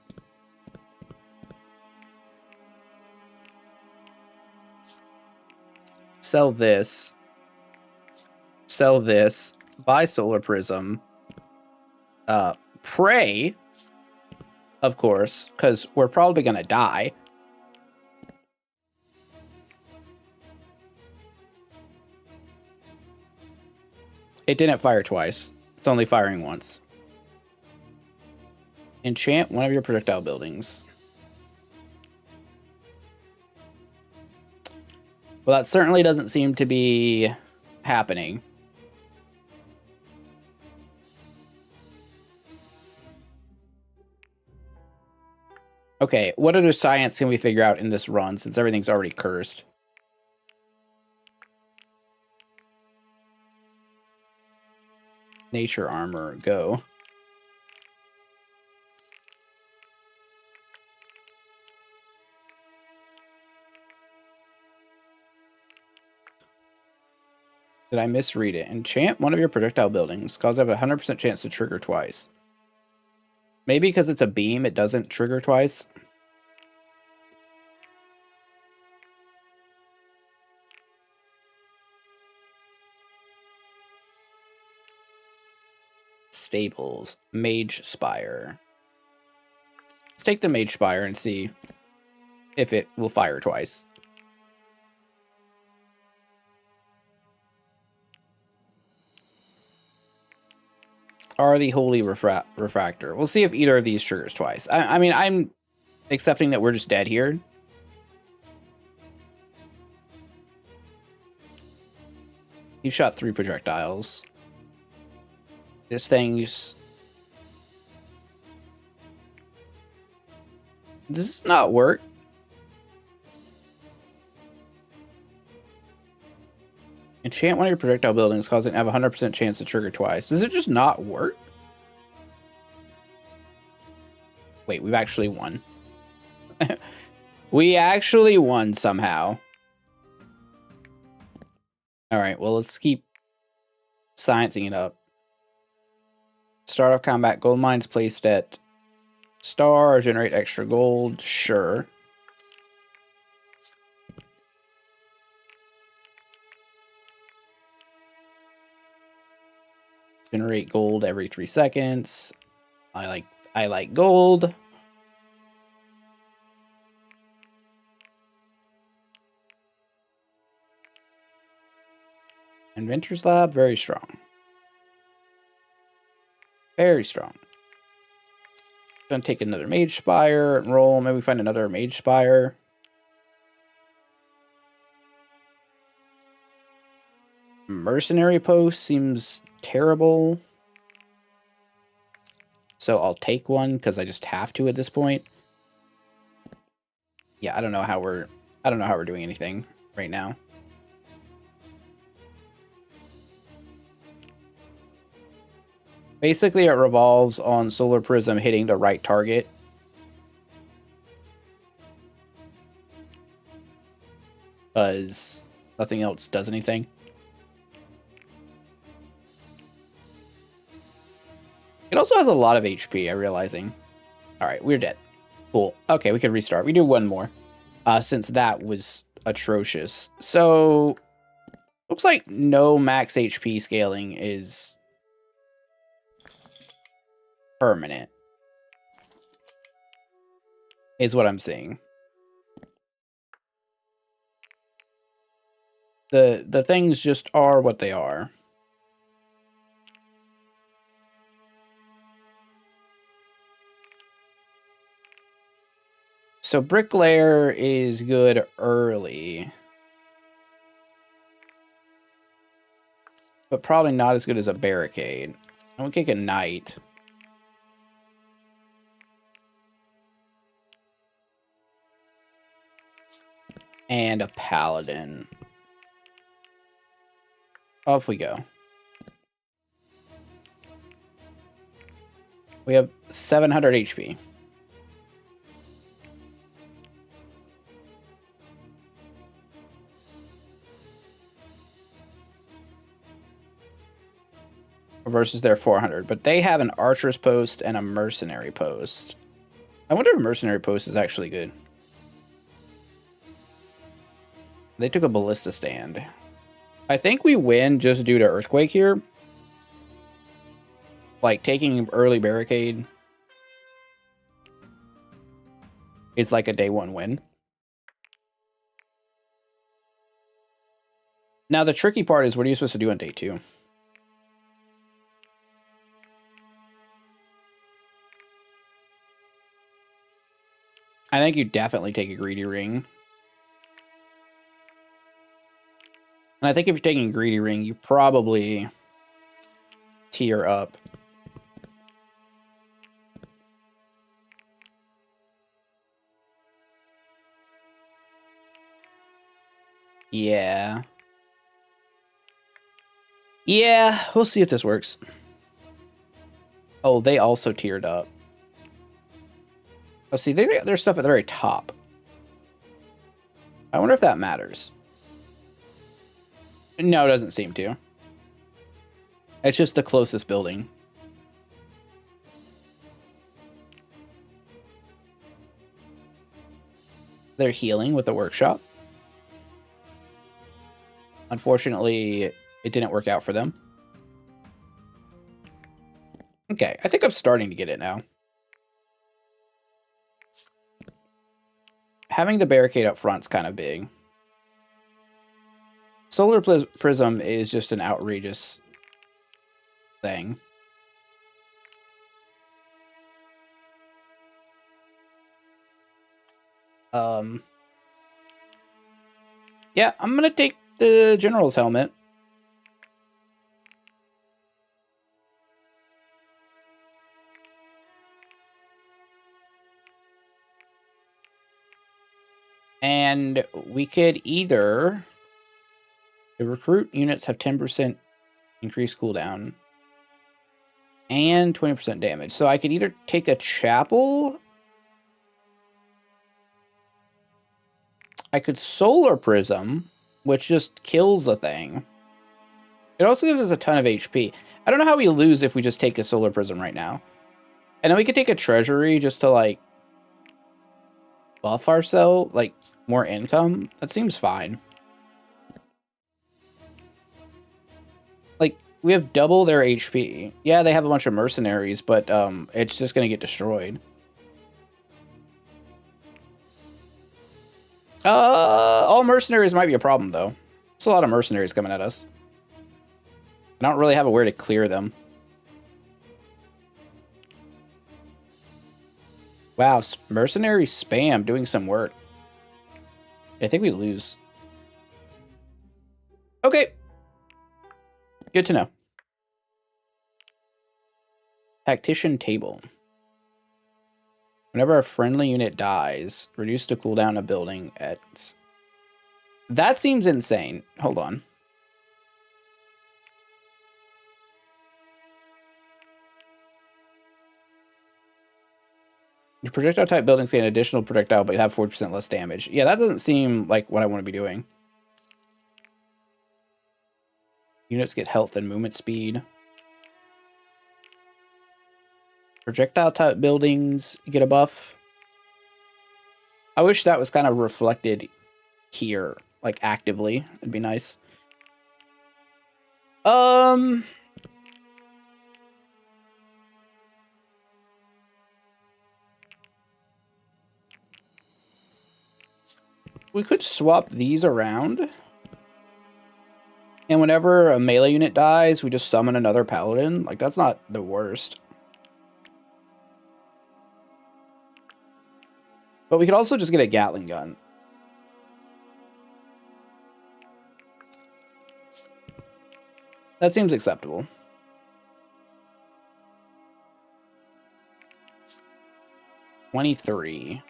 Sell this. Sell this. Buy solar prism. Pray. Of course. Because we're probably going to die. It didn't fire twice. It's only firing once. Enchant one of your projectile buildings. Well, that certainly doesn't seem to be happening. Okay, what other science can we figure out in this run since everything's already cursed? Nature armor, go. Did I misread it? Enchant one of your projectile buildings. Cause I have a 100% chance to trigger twice. Maybe because it's a beam, it doesn't trigger twice. Stables. Mage Spire. Let's take the Mage Spire and see if it will fire twice. Are the Holy Refractor. We'll see if either of these triggers twice. I mean, I'm accepting that we're just dead here. He shot 3 projectiles. This thing's... Does this not work? Enchant one of your projectile buildings, causing it to have a 100% chance to trigger twice. Does it just not work? Wait, we've actually won. We actually won somehow. Alright, well, let's keep sciencing it up. Start off combat, gold mines placed at star, generate extra gold, sure. Generate gold every 3 seconds. I like gold. Inventor's Lab, very strong. Very strong. Gonna take another Mage Spire and roll. Maybe find another Mage Spire. Mercenary Post seems terrible. So I'll take one because I just have to at this point. Yeah, I don't know how we're doing anything right now. Basically, it revolves on Solar Prism hitting the right target. Because nothing else does anything. It also has a lot of HP, I'm realizing. Alright, we're dead. Cool. Okay, we can restart. We do one more. Since that was atrocious. So, looks like no max HP scaling is permanent. Is what I'm seeing. The things just are what they are. So Bricklayer is good early. But probably not as good as a Barricade. I would kick a Knight. And a Paladin. Off we go. We have 700 HP. Versus their 400, but they have an archer's post and a mercenary post. I wonder if mercenary post is actually good. They took a ballista stand. I think we win just due to earthquake here. Like taking early barricade is like a day one win. Now the tricky part is, what are you supposed to do on day two? I think you definitely take a greedy ring. And I think if you're taking a greedy ring, you probably tier up. Yeah. Yeah, we'll see if this works. Oh, they also tiered up. Oh, see, they got their stuff at the very top. I wonder if that matters. No, it doesn't seem to. It's just the closest building. They're healing with the workshop. Unfortunately, it didn't work out for them. Okay, I think I'm starting to get it now. Having the barricade up front's kind of big. Solar Prism is just an outrageous thing. Yeah, I'm gonna take the General's helmet. And we could either... The recruit units have 10% increased cooldown and 20% damage. So I could either take a chapel. I could Solar Prism, which just kills a thing. It also gives us a ton of HP. I don't know how we lose if we just take a Solar Prism right now. And then we could take a Treasury just to, like, buff ourselves, like, more income. That seems fine. Like, we have double their HP. Yeah, they have a bunch of mercenaries, but it's just going to get destroyed. All mercenaries might be a problem, though. There's a lot of mercenaries coming at us. I don't really have a where to clear them. Wow, mercenary spam doing some work. I think we lose. Okay. Good to know. Tactician table. Whenever a friendly unit dies, reduce the cooldown of building at... That seems insane. Hold on. Your projectile type buildings gain additional projectile, but have 40% less damage. Yeah, that doesn't seem like what I want to be doing. Units get health and movement speed. Projectile type buildings get a buff. I wish that was kind of reflected here, like actively. It'd be nice. We could swap these around. And whenever a melee unit dies, we just summon another paladin. Like, that's not the worst. But we could also just get a Gatling gun. That seems acceptable. $23.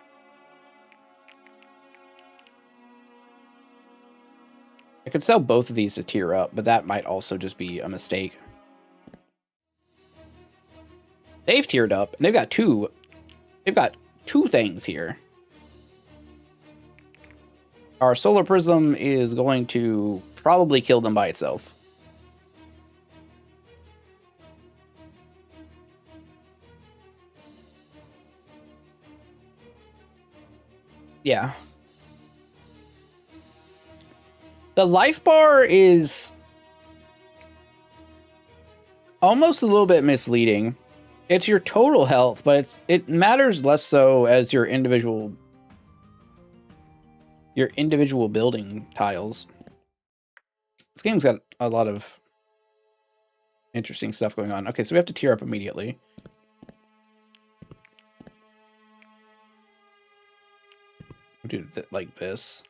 I could sell both of these to tier up, but that might also just be a mistake. They've tiered up, and they've got two things here. Our Solar Prism is going to probably kill them by itself. Yeah. The life bar is almost a little bit misleading. It's your total health, but it matters less so as your individual building tiles. This game's got a lot of interesting stuff going on. Okay, so we have to tier up immediately. We'll do it like this.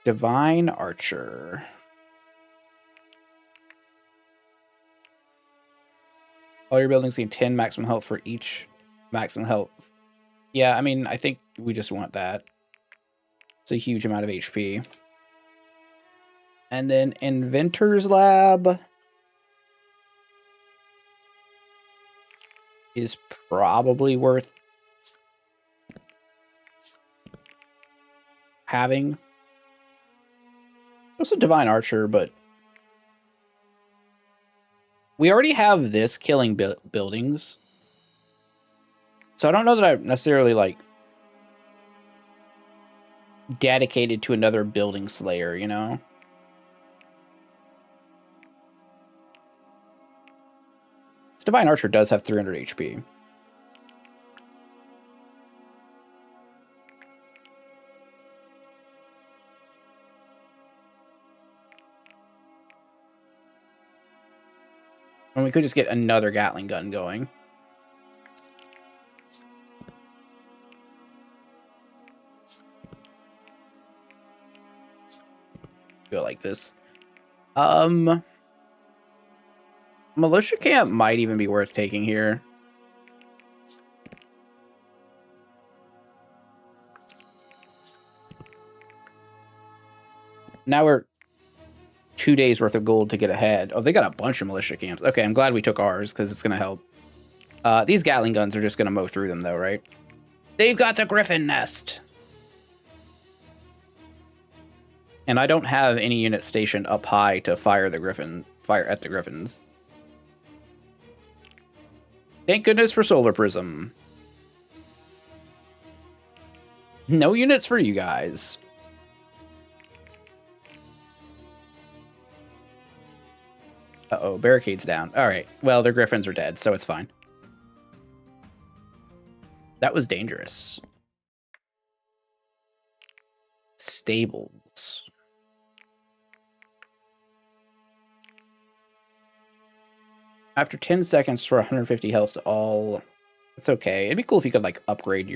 Divine Archer. All your buildings gain 10 maximum health for each maximum health. Yeah, I mean, I think we just want that. It's a huge amount of HP. And then Inventor's Lab is probably worth having. Also Divine Archer, but we already have this killing buildings. So I don't know that I'm necessarily, like, dedicated to another building slayer, you know? This Divine Archer does have 300 HP. And we could just get another Gatling gun going. Go like this. Militia camp might even be worth taking here. Now we're 2 days worth of gold to get ahead. Oh, they got a bunch of militia camps. Okay, I'm glad we took ours because it's going to help. These Gatling guns are just going to mow through them though, right? They've got the Griffin nest. And I don't have any unit stationed up high to fire at the Griffins. Thank goodness for Solar Prism. No units for you guys. Uh-oh, barricade's down. All right, well, their Griffins are dead, so it's fine. That was dangerous. Stables. After 10 seconds for 150 health to all. It's okay. It'd be cool if you could, like, upgrade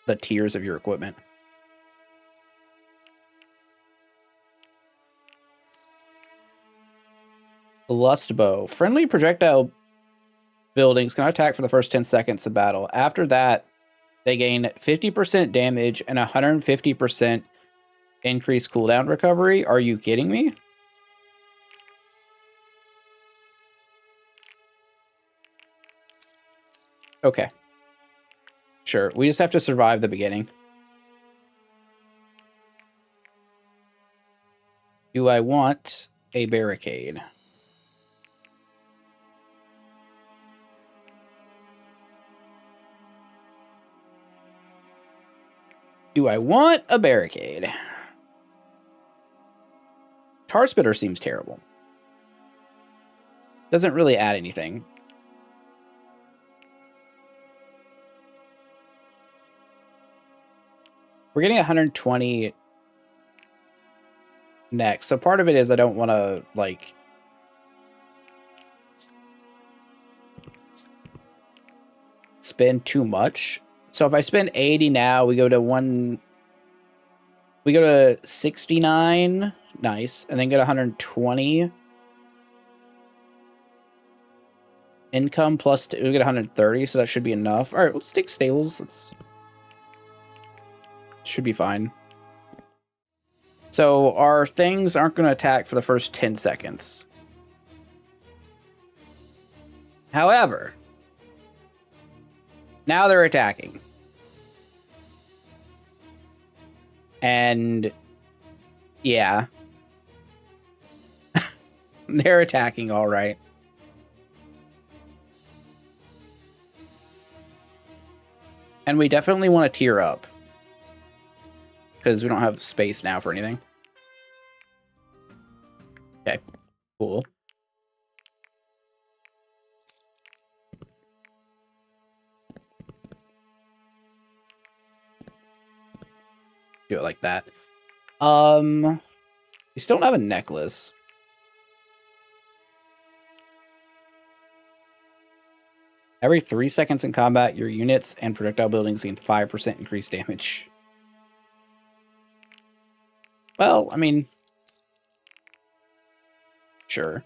the tiers of your equipment. Lust Bow. Friendly projectile buildings can attack for the first 10 seconds of battle. After that, they gain 50% damage and 150% increased cooldown recovery. Are you kidding me? Okay. Sure, we just have to survive the beginning. Do I want a barricade? Do I want a barricade? Tar Spitter seems terrible. Doesn't really add anything. We're getting 120 next. So part of it is I don't want to, like, spend too much. So if I spend 80 now, we go to 69. Nice. And then get 120 income plus we get 130, so that should be enough. All right, let's take stables. Should be fine. So our things aren't going to attack for the first 10 seconds. However, now they're attacking. And yeah. They're attacking all right. And we definitely want to tier up. Because we don't have space now for anything. Okay, cool. Do it like that. We still don't have a necklace. Every 3 seconds in combat, your units and projectile buildings gain 5% increased damage. Well, I mean, sure.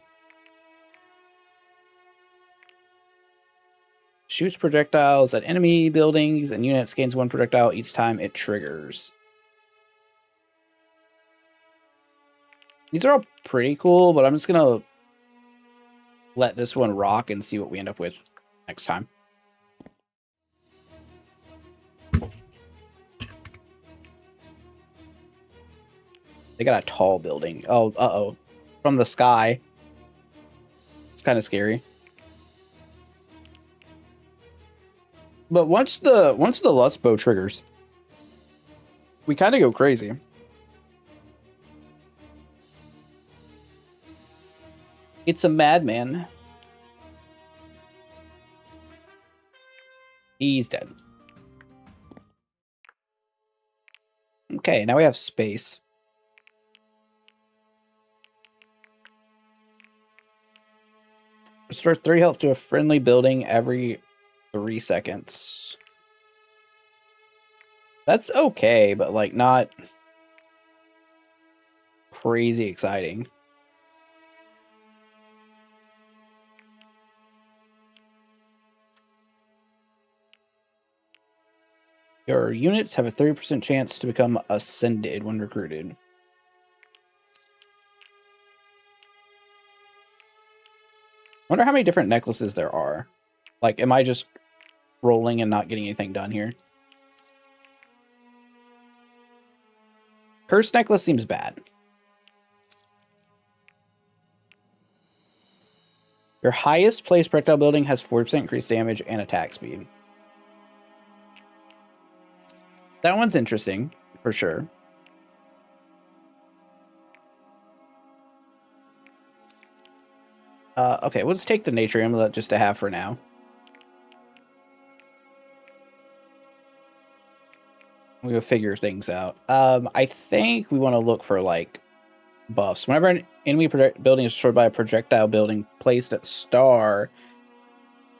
Shoots projectiles at enemy buildings and units, gains 1 projectile each time it triggers. These are all pretty cool, but I'm just going to let this one rock and see what we end up with next time. They got a tall building. Oh, uh-oh. From the sky. It's kind of scary. But once the lust bow triggers, we kind of go crazy. It's a madman. He's dead. Okay, now we have space. Restore 3 health to a friendly building every 3 seconds. That's okay, but like not crazy exciting. Your units have a 30% chance to become ascended when recruited. I wonder how many different necklaces there are. Like, am I just rolling and not getting anything done here? Cursed necklace seems bad. Your highest placed projectile building has 40% increased damage and attack speed. That one's interesting, for sure. Okay, we'll just take the Natrium just to have for now. We'll figure things out. I think we want to look for, like, buffs. Whenever an enemy building is destroyed by a projectile building placed at star,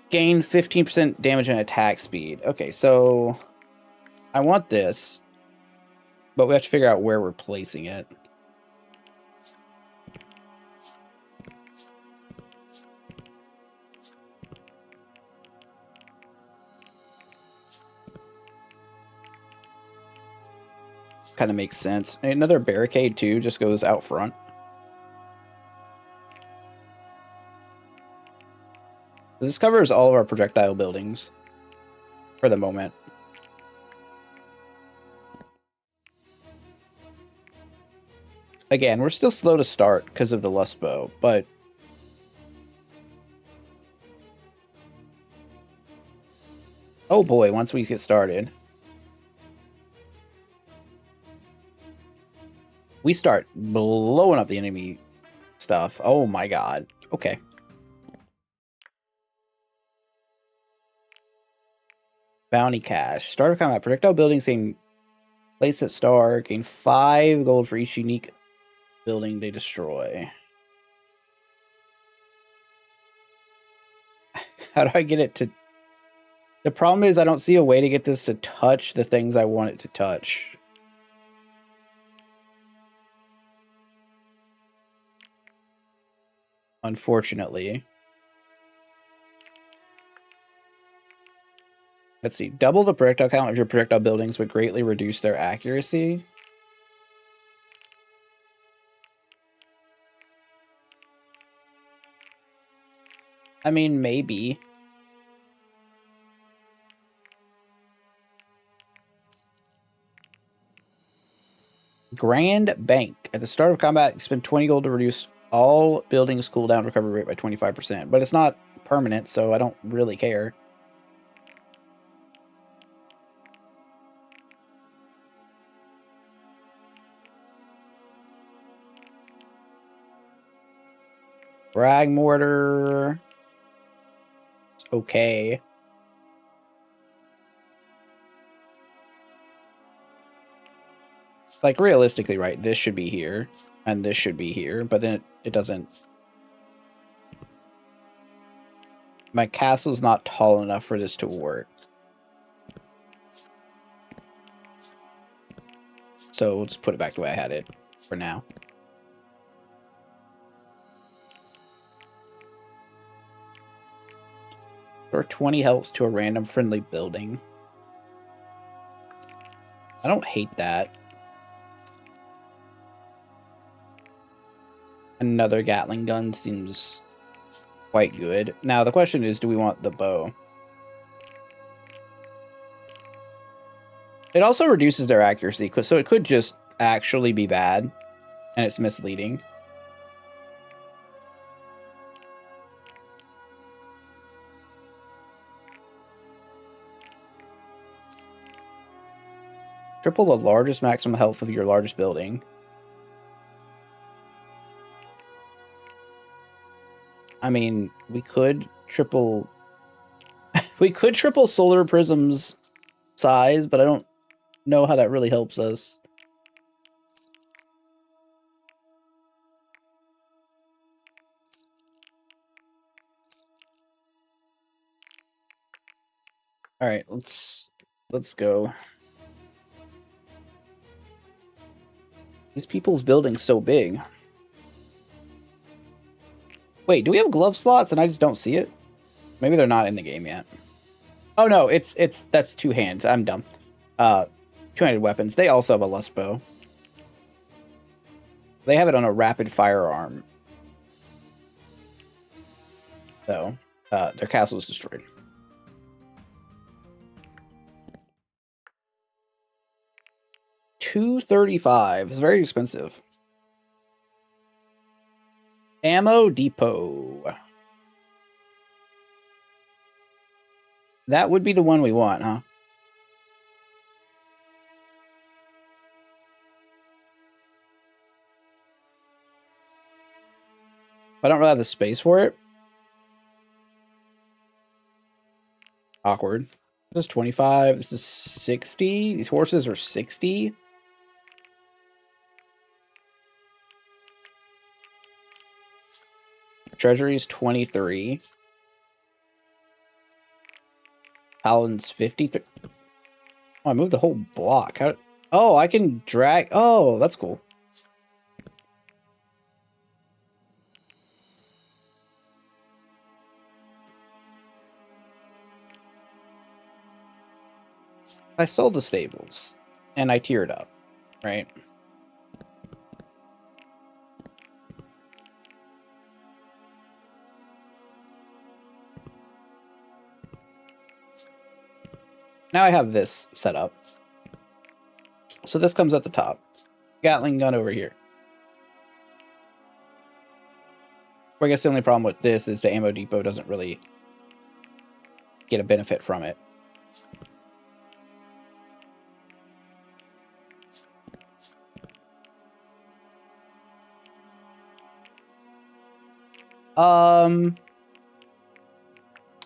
gain 15% damage and attack speed. Okay, so I want this, but we have to figure out where we're placing it. Kind of makes sense. Another barricade, too, just goes out front. This covers all of our projectile buildings for the moment. Again, we're still slow to start because of the lust bow, but oh boy, once we get started, we start blowing up the enemy stuff. Oh my god. Okay. Bounty cash. Start of combat. Projectile buildings gain place at star. Gain 5 gold for each unique building they destroy. How do I get it to... The problem is I don't see a way to get this to touch the things I want it to touch. Unfortunately. Let's see. Double the projectile count of your projectile buildings would greatly reduce their accuracy. I mean, maybe. Grand Bank. At the start of combat, spend 20 gold to reduce all buildings cooldown recovery rate by 25%. But it's not permanent, so I don't really care. Brag mortar. It's okay. Like, realistically, right, this should be here, and this should be here, but then it doesn't. My castle's not tall enough for this to work. So we'll just put it back the way I had it for now. Or 20 helps to a random friendly building. I don't hate that. Another Gatling gun seems quite good. Now, the question is, do we want the bow? It also reduces their accuracy, so it could just actually be bad, and it's misleading. Triple the largest maximum health of your largest building. I mean, we could triple... we could triple Solar Prism's size, but I don't know how that really helps us. All right, let's go. These people's building's so big. Wait, do we have glove slots and I just don't see it? Maybe they're not in the game yet. Oh no, that's two hands. I'm dumb. Two-handed weapons. They also have a lust bow. They have it on a rapid firearm. Though, their castle is destroyed. $235. It's very expensive. Ammo depot. That would be the one we want, huh? I don't really have the space for it. Awkward. This is 25. This is 60. These horses are 60. Treasury is 23. Paladin's 53. Oh, I moved the whole block. How... Oh, I can drag... Oh, that's cool. I sold the stables, and I tiered up, right? Now I have this set up. So this comes at the top. Gatling gun over here. I guess the only problem with this is the ammo depot doesn't really get a benefit from it.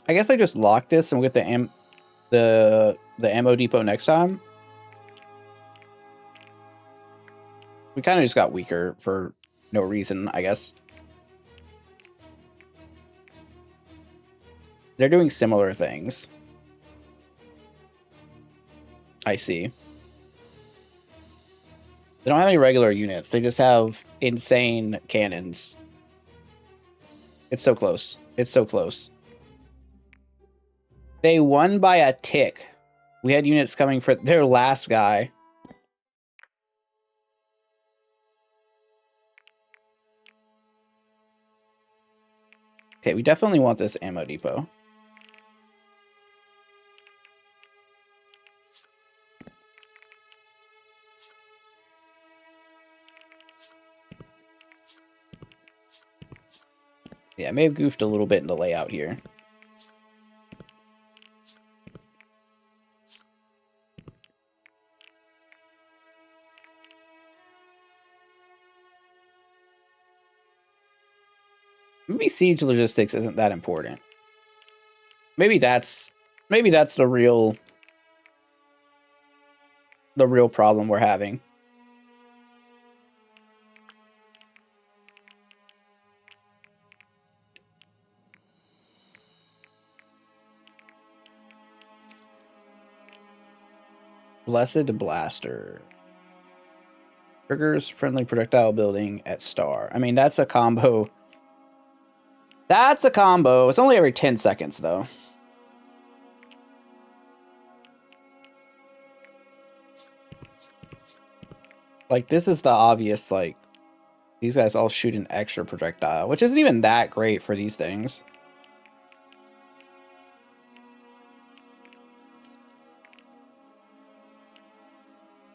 I guess I just lock this and we'll get the ammo depot next time. We kind of just got weaker for no reason, I guess. They're doing similar things. I see. They don't have any regular units. They just have insane cannons. It's so close. It's so close. They won by a tick. We had units coming for their last guy. Okay, we definitely want this ammo depot. Yeah, I may have goofed a little bit in the layout here. Maybe siege logistics isn't that important. Maybe that's the real problem we're having. Blessed Blaster. Triggers friendly projectile building at star. I mean, that's a combo. That's a combo. It's only every 10 seconds, though. Like, this is the obvious, like, these guys all shoot an extra projectile, which isn't even that great for these things.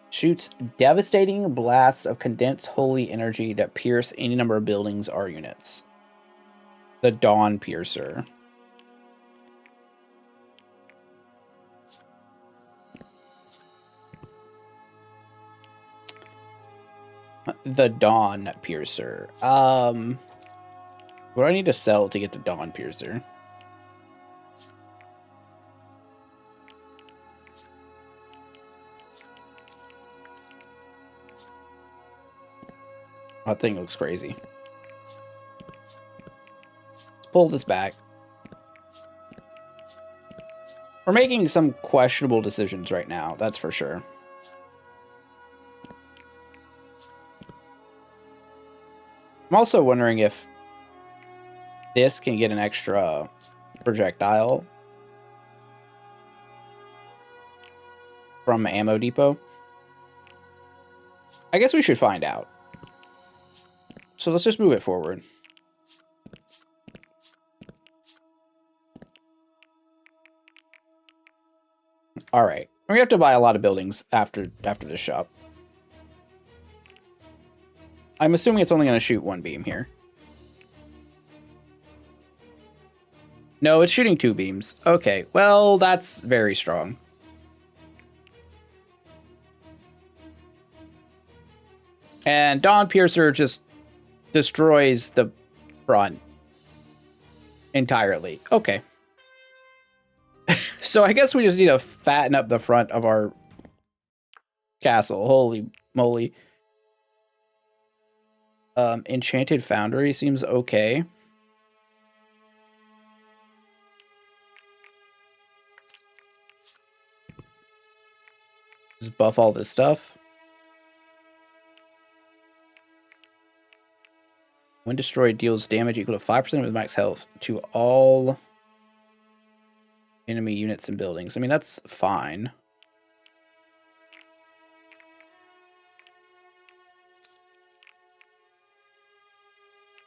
Shoots devastating blasts of condensed holy energy that pierce any number of buildings or units. The Dawn Piercer. The Dawn Piercer. What do I need to sell to get the Dawn Piercer? That thing looks crazy. Let's pull this back. We're making some questionable decisions right now, that's for sure. I'm also wondering if this can get an extra projectile from Ammo Depot. I guess we should find out. So let's just move it forward. All right. We're gonna have to buy a lot of buildings after this shop. I'm assuming it's only gonna shoot one beam here. No, it's shooting 2 beams. Okay, well, that's very strong. And Dawn Piercer just destroys the front entirely. Okay. So I guess we just need to fatten up the front of our castle. Holy moly. Enchanted Foundry seems okay. Just buff all this stuff. When destroyed, deals damage equal to 5% of the max health to all enemy units and buildings. I mean, that's fine.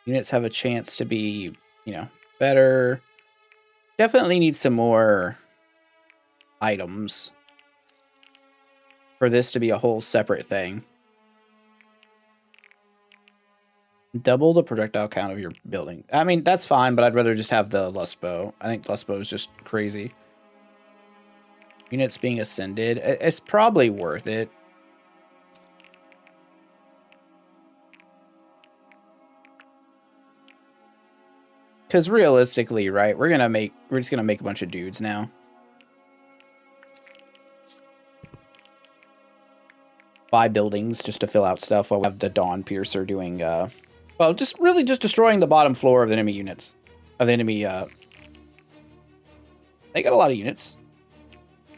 Units have a chance to be, you know, better. Definitely need some more items for this to be a whole separate thing. Double the projectile count of your building. I mean, that's fine, but I'd rather just have the Lustbow. I think Lustbow is just crazy. Units being ascended. It's probably worth it. Because realistically, right, we're just gonna make a bunch of dudes now. Buy buildings just to fill out stuff while we have the Dawn Piercer doing well, just destroying the bottom floor of the enemy units. Of the enemy they got a lot of units.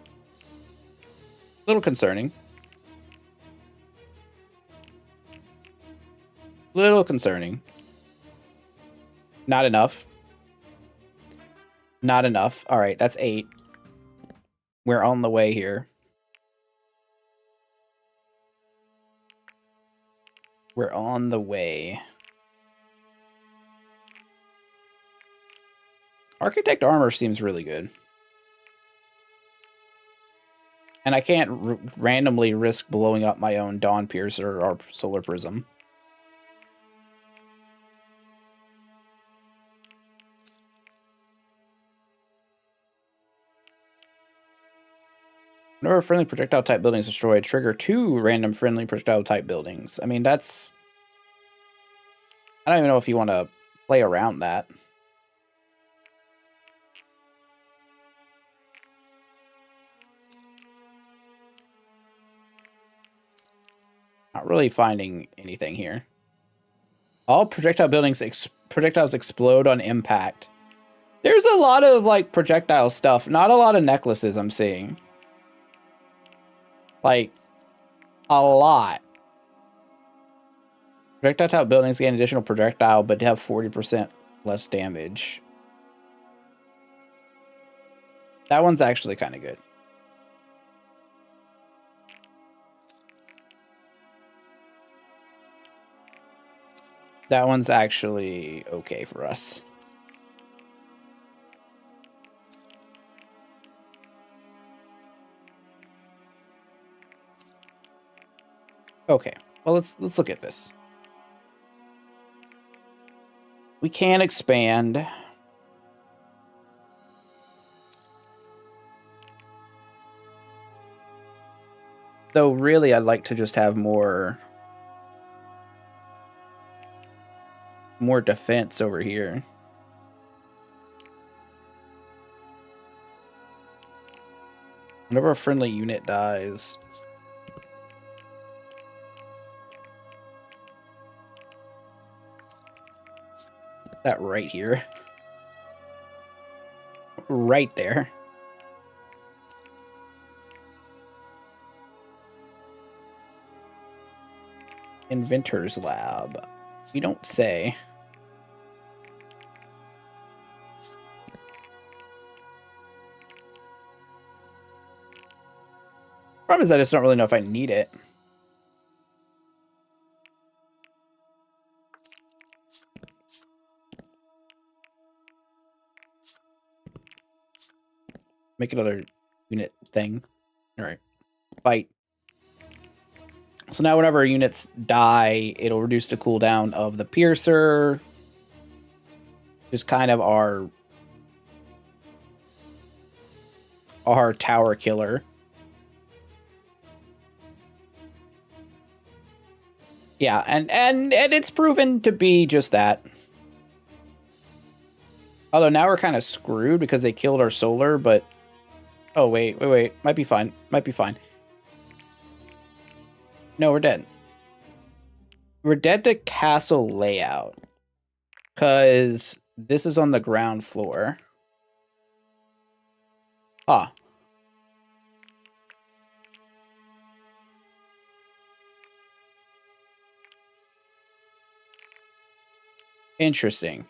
A little concerning. Little concerning. Not enough. Not enough. All right, that's 8. We're on the way here. We're on the way. Architect armor seems really good. And I can't randomly risk blowing up my own Dawn Piercer or Solar Prism. Whenever friendly projectile type buildings destroyed, trigger 2 random friendly projectile type buildings. I mean, that's... I don't even know if you want to play around that. Not really finding anything here. All projectile buildings projectiles explode on impact. There's a lot of like projectile stuff, not a lot of necklaces I'm seeing. Like a lot. Projectile type buildings gain additional projectile, but have 40% less damage. That one's actually kind of good. That one's actually okay for us. Okay, well let's look at this. We can expand. Though really I'd like to just have more defense over here. Whenever a friendly unit dies. That right here. Right there. Inventor's Lab. You don't say. Problem is I just don't really know if I need it. Make another unit thing. Alright. Fight. So now whenever units die, it'll reduce the cooldown of the Piercer. Just kind of our tower killer. Yeah, and it's proven to be just that. Although now we're kind of screwed because they killed our solar, but... Oh, wait. Might be fine. No, we're dead. We're dead to castle layout. Because this is on the ground floor. Ah. Interesting.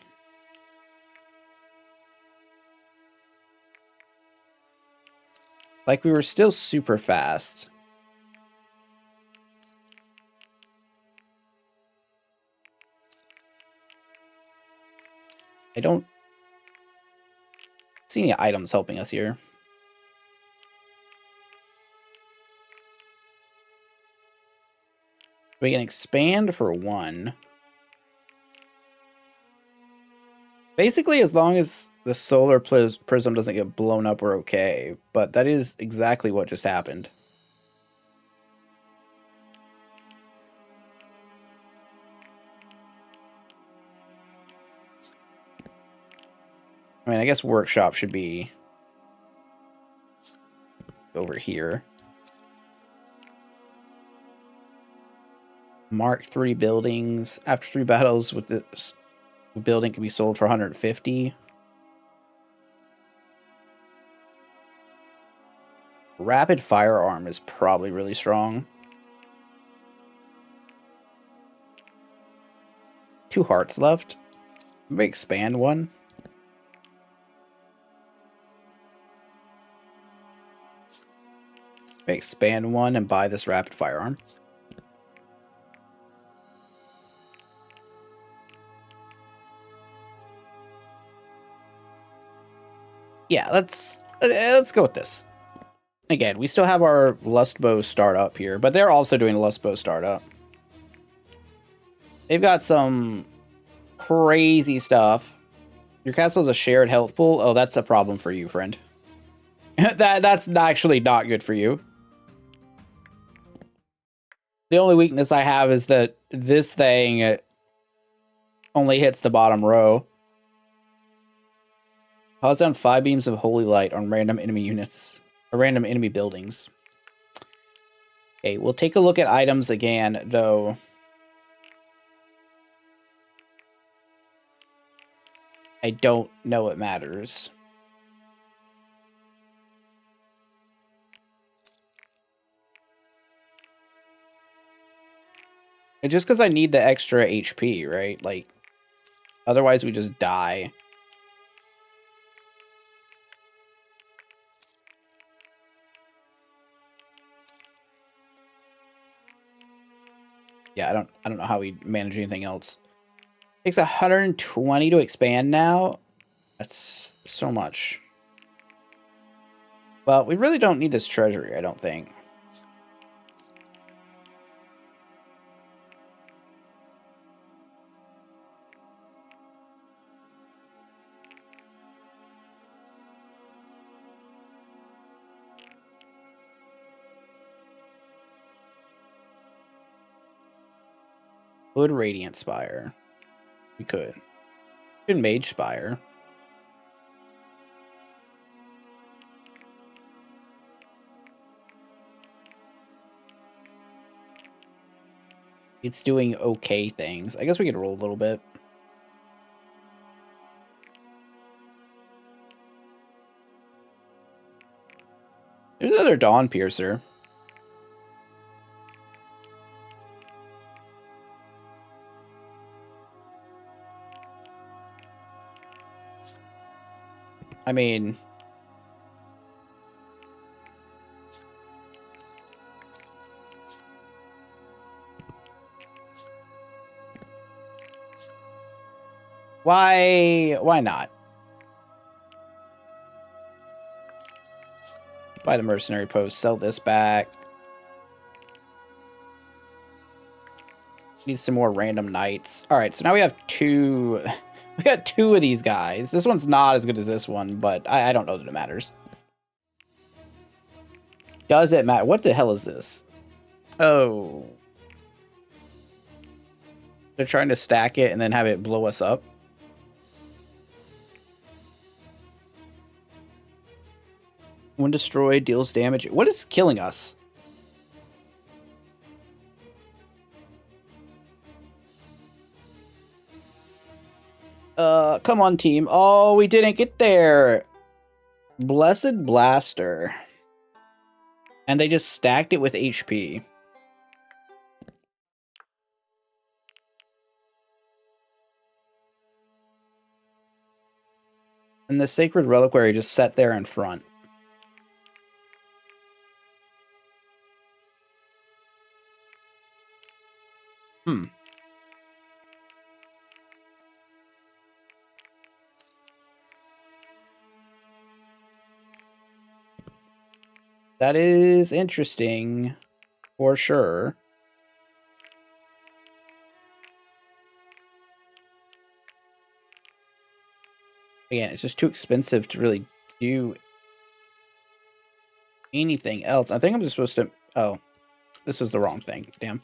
Like, we were still super fast. I don't see any items helping us here. We can expand for 1. Basically, as long as the solar prism doesn't get blown up, we're okay. But that is exactly what just happened. I mean, I guess workshop should be over here. Mark 3 buildings. After 3 battles with this building can be sold for 150. Rapid firearm is probably really strong. 2 hearts left. Maybe expand 1. Maybe expand 1 and buy this rapid firearm. Yeah, let's go with this. Again, we still have our Lustbow startup here, but they're also doing a Lustbow startup. They've got some crazy stuff. Your castle is a shared health pool. Oh, that's a problem for you, friend. That's actually not good for you. The only weakness I have is that this thing only hits the bottom row. Cause down 5 beams of holy light on random enemy units. Or random enemy buildings. Okay, we'll take a look at items again, though. I don't know it matters. It's just because I need the extra HP, right? Like, otherwise we just die. Yeah, I don't know how we manage anything else. Takes 120 to expand now. That's so much. Well, we really don't need this treasury, I don't think. Would Radiant Spire. We could. Good Mage Spire. It's doing okay things. I guess we could roll a little bit. There's another Dawn Piercer. I mean, why not? Buy the mercenary post, sell this back. Need some more random knights. All right, so now we have two. We got 2 of these guys. This one's not as good as this one, but I don't know that it matters. Does it matter? What the hell is this? Oh. They're trying to stack it and then have it blow us up. When destroyed, deals damage. What is killing us? Come on, team. Oh, we didn't get there. Blessed Blaster. And they just stacked it with HP. And the Sacred Reliquary just sat there in front. That is interesting, for sure. Again, it's just too expensive to really do anything else. I think I'm just supposed to... Oh, this was the wrong thing. Damn.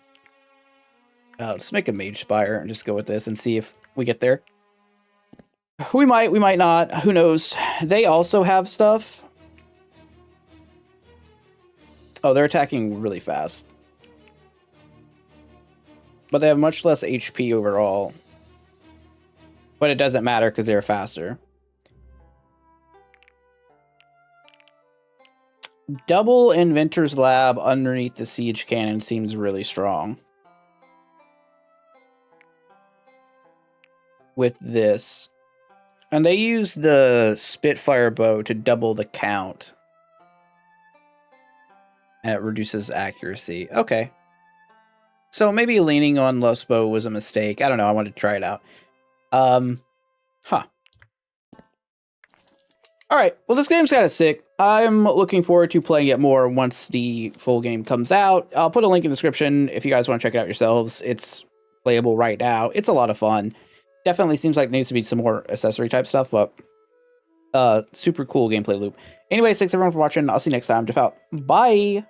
Let's make a Mage Spire and just go with this and see if we get there. We might not. Who knows? They also have stuff. Oh, they're attacking really fast. But they have much less HP overall. But it doesn't matter because they're faster. Double Inventor's Lab underneath the Siege Cannon seems really strong. With this. And they use the Spitfire bow to double the count. And it reduces accuracy. Okay. So maybe leaning on Lustbow was a mistake. I don't know. I wanted to try it out. Huh. All right, well, this game's kind of sick. I'm looking forward to playing it more once the full game comes out. I'll put a link in the description if you guys want to check it out yourselves. It's playable right now. It's a lot of fun. Definitely seems like there needs to be some more accessory type stuff, but super cool gameplay loop. Anyways, thanks everyone for watching. I'll see you next time. Jeff out. Bye.